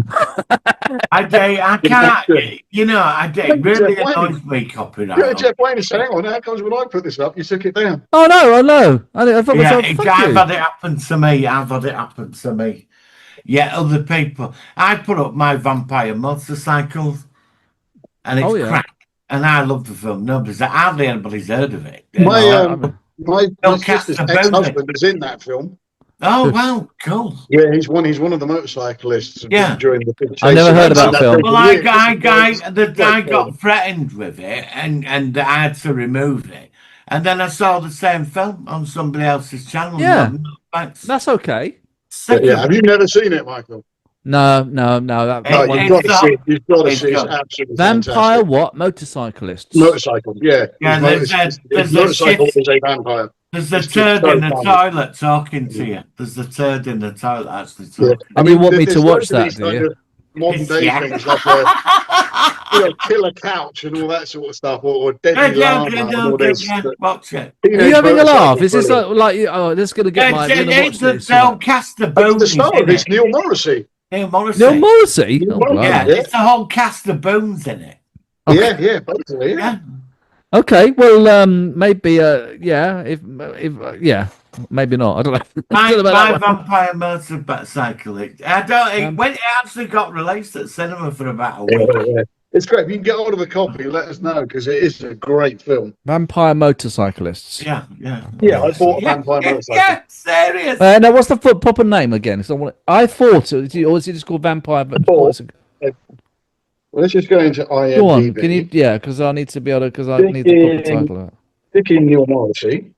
I can't, you know, it really annoys me Yeah, copyright. Jeff Wayne is saying, "On how comes when I put this up, you took it down?" Oh no, I know. I thought Yeah, myself, fuck I've you. had it happen to me. I've had it happen to me. Yeah, other people. I put up my vampire motorcycles, and it's Oh, yeah. crap. And I love the film. Hardly anybody's heard of it. My I my They'll cast sister's a bone. ex-husband is in that film. Oh wow, cool. Yeah, he's one of the motorcyclists Yeah. during the big chase. I never heard of that That's film. Well, really the guy great film. got threatened with it, and I had to remove it. And then I saw the same film on somebody else's channel. Yeah. No, thanks. That's okay. Sick Yeah, of have it. you never seen it, Michael? No. That No, It- you've got to it's see it. You've got to it's see it. It's good. absolutely Vampire fantastic. what? Motorcyclists. Motorcycle, yeah. Yeah, His there's a motorcycle shift. is a vampire. There's a It's turd so in the funny. toilet talking to you. There's a turd in the toilet actually Yeah. talking. And you want me there's to watch loads of that, these do kind you? of modern day Yeah. things like kill a couch and all that sort of stuff, or Yeah, deadly llama and all this. watch it. Are you having a laugh? Is this like oh, this is gonna get my? I'm gonna watch this. They'll cast the At bones the start in of it's it. Neil Morrissey. Neil Morrissey. Neil Morrissey. Neil Oh, Morrissey, Yeah, blimey. yeah. it's a whole cast of bones in it. Yeah, yeah, basically, yeah. Yeah. Okay. Well, maybe. Yeah. If yeah, maybe not. I don't know. I My, don't know my about that one. vampire motorcycle. When it actually got released at cinema for about a week. Yeah. It's great. If you can get hold of a copy, let us know because it is a great film. Vampire motorcyclists. Yeah. Yeah, I bought a vampire motorcycle. Yeah, serious. Now, what's the proper name again? I thought, or is it just called Vampire? Well, let's just go into IMDb. Go on. Can you? Yeah, because I need to be able to. Because I need the proper title of it. Stick in Neil Morrissey.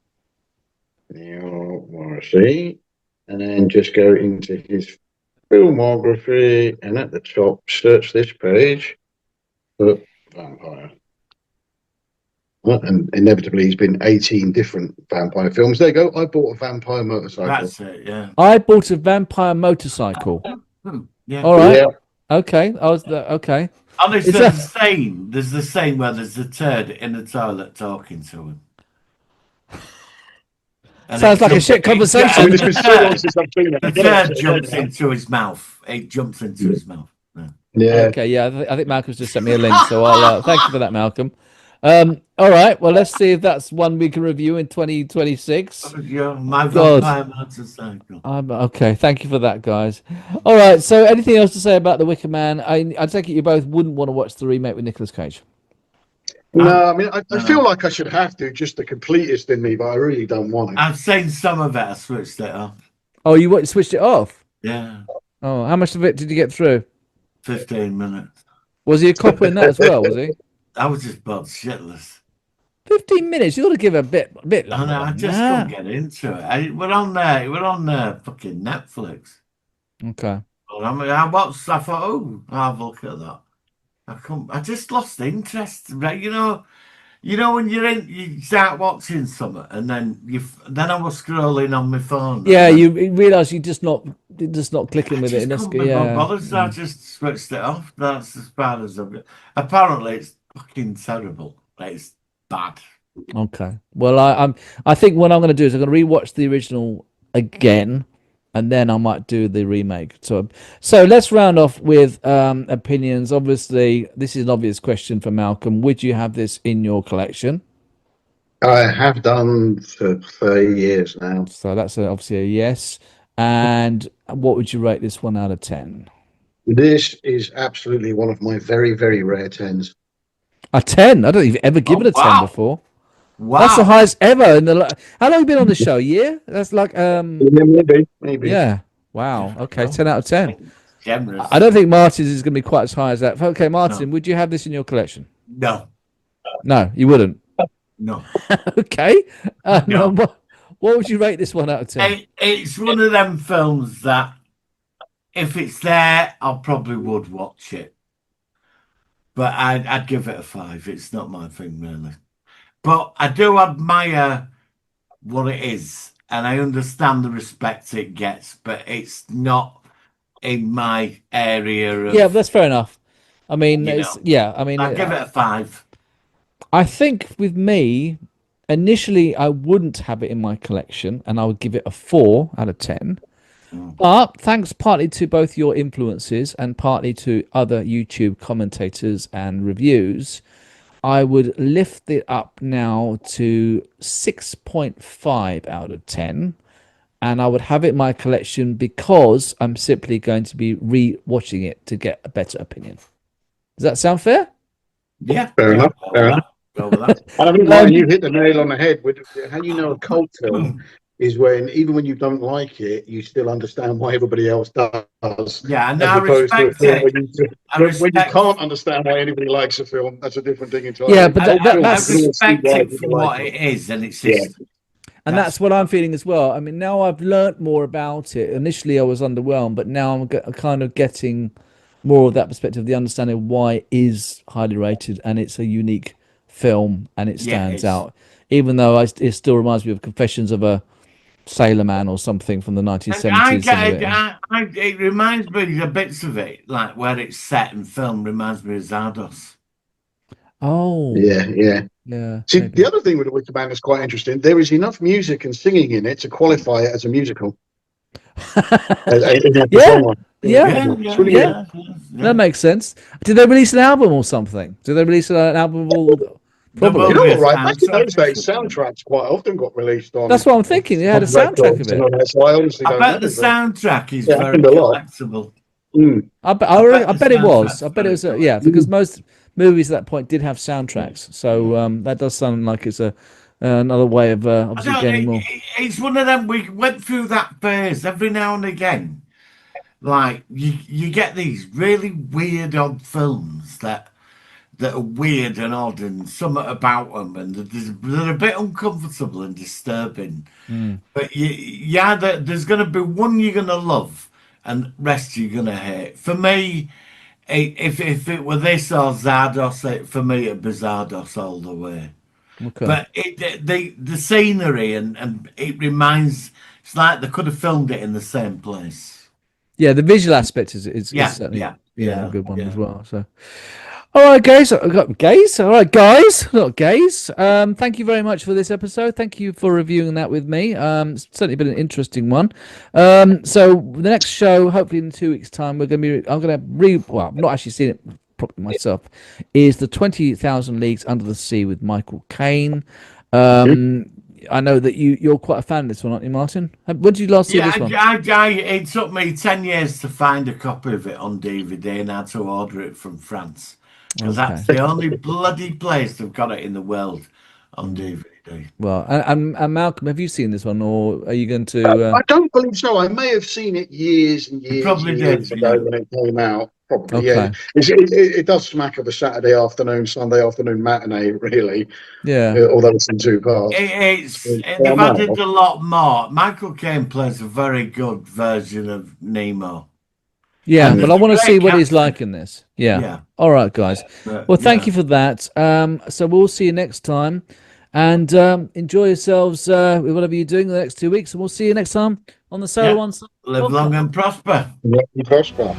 Neil Morrissey. And then just go into his filmography. And at the top, search this page for vampire. And inevitably, he's been 18 different vampire films. There you go. I bought a vampire motorcycle. That's it. Yeah. I bought a vampire motorcycle. Yeah. All right. Yeah. Okay. I was okay. Honestly, Is there's that- the scene. There's the scene where there's a turd in the toilet talking to him. And Sounds it like a jumps- shit conversation. I mean, it's been so long since I've seen it. The turd jumps into his mouth. It jumps into his mouth. Yeah. Okay. Yeah. I think Malcolm's just sent me a link, so I'll thank you for that, Malcolm. All right. Well, let's see if that's one we can review in 2026. Yeah, my God. vampire motorcycle. Okay. Thank you for that, guys. All right. So, anything else to say about the Wicker Man? I take it you both wouldn't want to watch the remake with Nicolas Cage. No, I mean, I feel like I should have to, just the completist in me, but I really don't want to. I've seen some of it. I switched it off. Oh, you switched it off? Yeah, Oh, how much of it did you get through? 15 minutes. Was he a copper in that as well? Was he? I was just bored shitless. 15 minutes. You ought to give a bit I longer. know, I than just that. couldn't get into it. We're on there. We're on fucking Netflix. Okay. Well, I watched. I thought, oh, I'll have a look at that. I just lost interest. Right, you know when you start watching something, and then I was scrolling on my phone. Yeah, you realise you're just not clicking with it. And that's couldn't be yeah. bothered, so I just switched it off. That's as bad as I've got. Apparently, it's fucking terrible. It's bad. Okay. Well, I think what I'm going to do is I'm going to rewatch the original again, and then I might do the remake. So let's round off with opinions. Obviously, this is an obvious question for Malcolm. Would you have this in your collection? I have done for 30 years now. So that's obviously a yes. And what would you rate this one out of 10? This is absolutely one of my very, very rare 10s. A 10? I don't think you've ever given a 10 wow. before. Wow. That's the highest ever. How long have you been on the show? A year? That's like Maybe. yeah. Wow. Okay, 10 out of 10. Generous. I don't think Martin's is going to be quite as high as that. Okay, Martin, would you have this in your collection? No. No, you wouldn't. No. Okay. No. What would you rate this one out of 10? It's one of them films that if it's there, I probably would watch it. But I'd give it a 5. It's not my thing, really. But I do admire what it is, and I understand the respect it gets, but it's not in my area of. Yeah, but that's fair enough. I mean, You it's know. yeah. I mean, I'll give it a 5. I think with me, initially, I wouldn't have it in my collection, and I would give it a 4 out of 10. But thanks partly to both your influences and partly to other YouTube commentators and reviews, I would lift it up now to 6.5 out of 10. And I would have it in my collection because I'm simply going to be re-watching it to get a better opinion. Does that sound fair? Yeah. Fair enough. Go Fair with enough. that. Go with that. And I think, Martin, you hit the nail on the head with how you know a cult film is when, even when you don't like it, you still understand why everybody else does. Yeah, and as I opposed to a respect film it. when you can't understand why anybody likes a film, that's a different thing entirely. Yeah, but I that's respect it for what it is, and it's just. and that's what I'm feeling as well. I mean, now I've learnt more about it. Initially, I was underwhelmed, but now I'm kind of getting more of that perspective, the understanding of why it is highly rated, and it's a unique film, and it stands out. Even though it still reminds me of Confessions of a Sailor Man or something from the 1970s. It reminds me, the bits of it, like where it's set and filmed, reminds me of Zardos. Oh, yeah. See, maybe. the other thing with the Wicker Man that's quite interesting, there is enough music and singing in it to qualify it as a musical. Yeah. It's really good. That makes sense. Did they release an album or something? Did they release an album of all? Probably. You know what, right? Back in those days, soundtracks quite often got released on. That's what I'm thinking. They had a soundtrack of it. So I honestly don't bet know, the soundtrack is Yeah, very happened a lot. collectible. I bet it was. I bet it was. Because most movies at that point did have soundtracks. So that does sound like it's another way of obviously getting more. It's one of them. We went through that phase every now and again. Like you get these really weird, odd films that are weird and odd, and something about them, and they're a bit uncomfortable and disturbing. But there's going to be one you're going to love, and rest you're going to hate. For me, if it were this or Zardos, for me it'd be Zardos all the way. Okay. But the scenery and it reminds. It's like they could have filmed it in the same place. Yeah, the visual aspect is certainly a good one as well. So, all right, guys. All right, guys. Not gays. Thank you very much for this episode. Thank you for reviewing that with me. It's certainly been an interesting one. So the next show, hopefully in 2 weeks' time, I'm not actually seeing it properly myself, is the 20,000 Leagues Under the Sea with Michael Caine. I know that you're quite a fan of this one, aren't you, Martin? When did you last see this one? It took me 10 years to find a copy of it on DVD, and I had to order it from France. Because that's the only bloody place they've got it in the world on DVD. Well, and Malcolm, have you seen this one, or are you going to? I don't believe so. I may have seen it years and years ago when it came out. Probably, yeah. It does smack of a Saturday afternoon, Sunday afternoon matinee, really. Yeah. Although it's in 2 parts. They've added a lot more. Michael Caine plays a very good version of Nemo. Yeah, but I want to see what he's like in this. Yeah. All right, guys. Well, thank you for that. So we'll see you next time. And enjoy yourselves with whatever you're doing the next 2 weeks. And we'll see you next time on the Solo One. Live long and prosper. Prosper.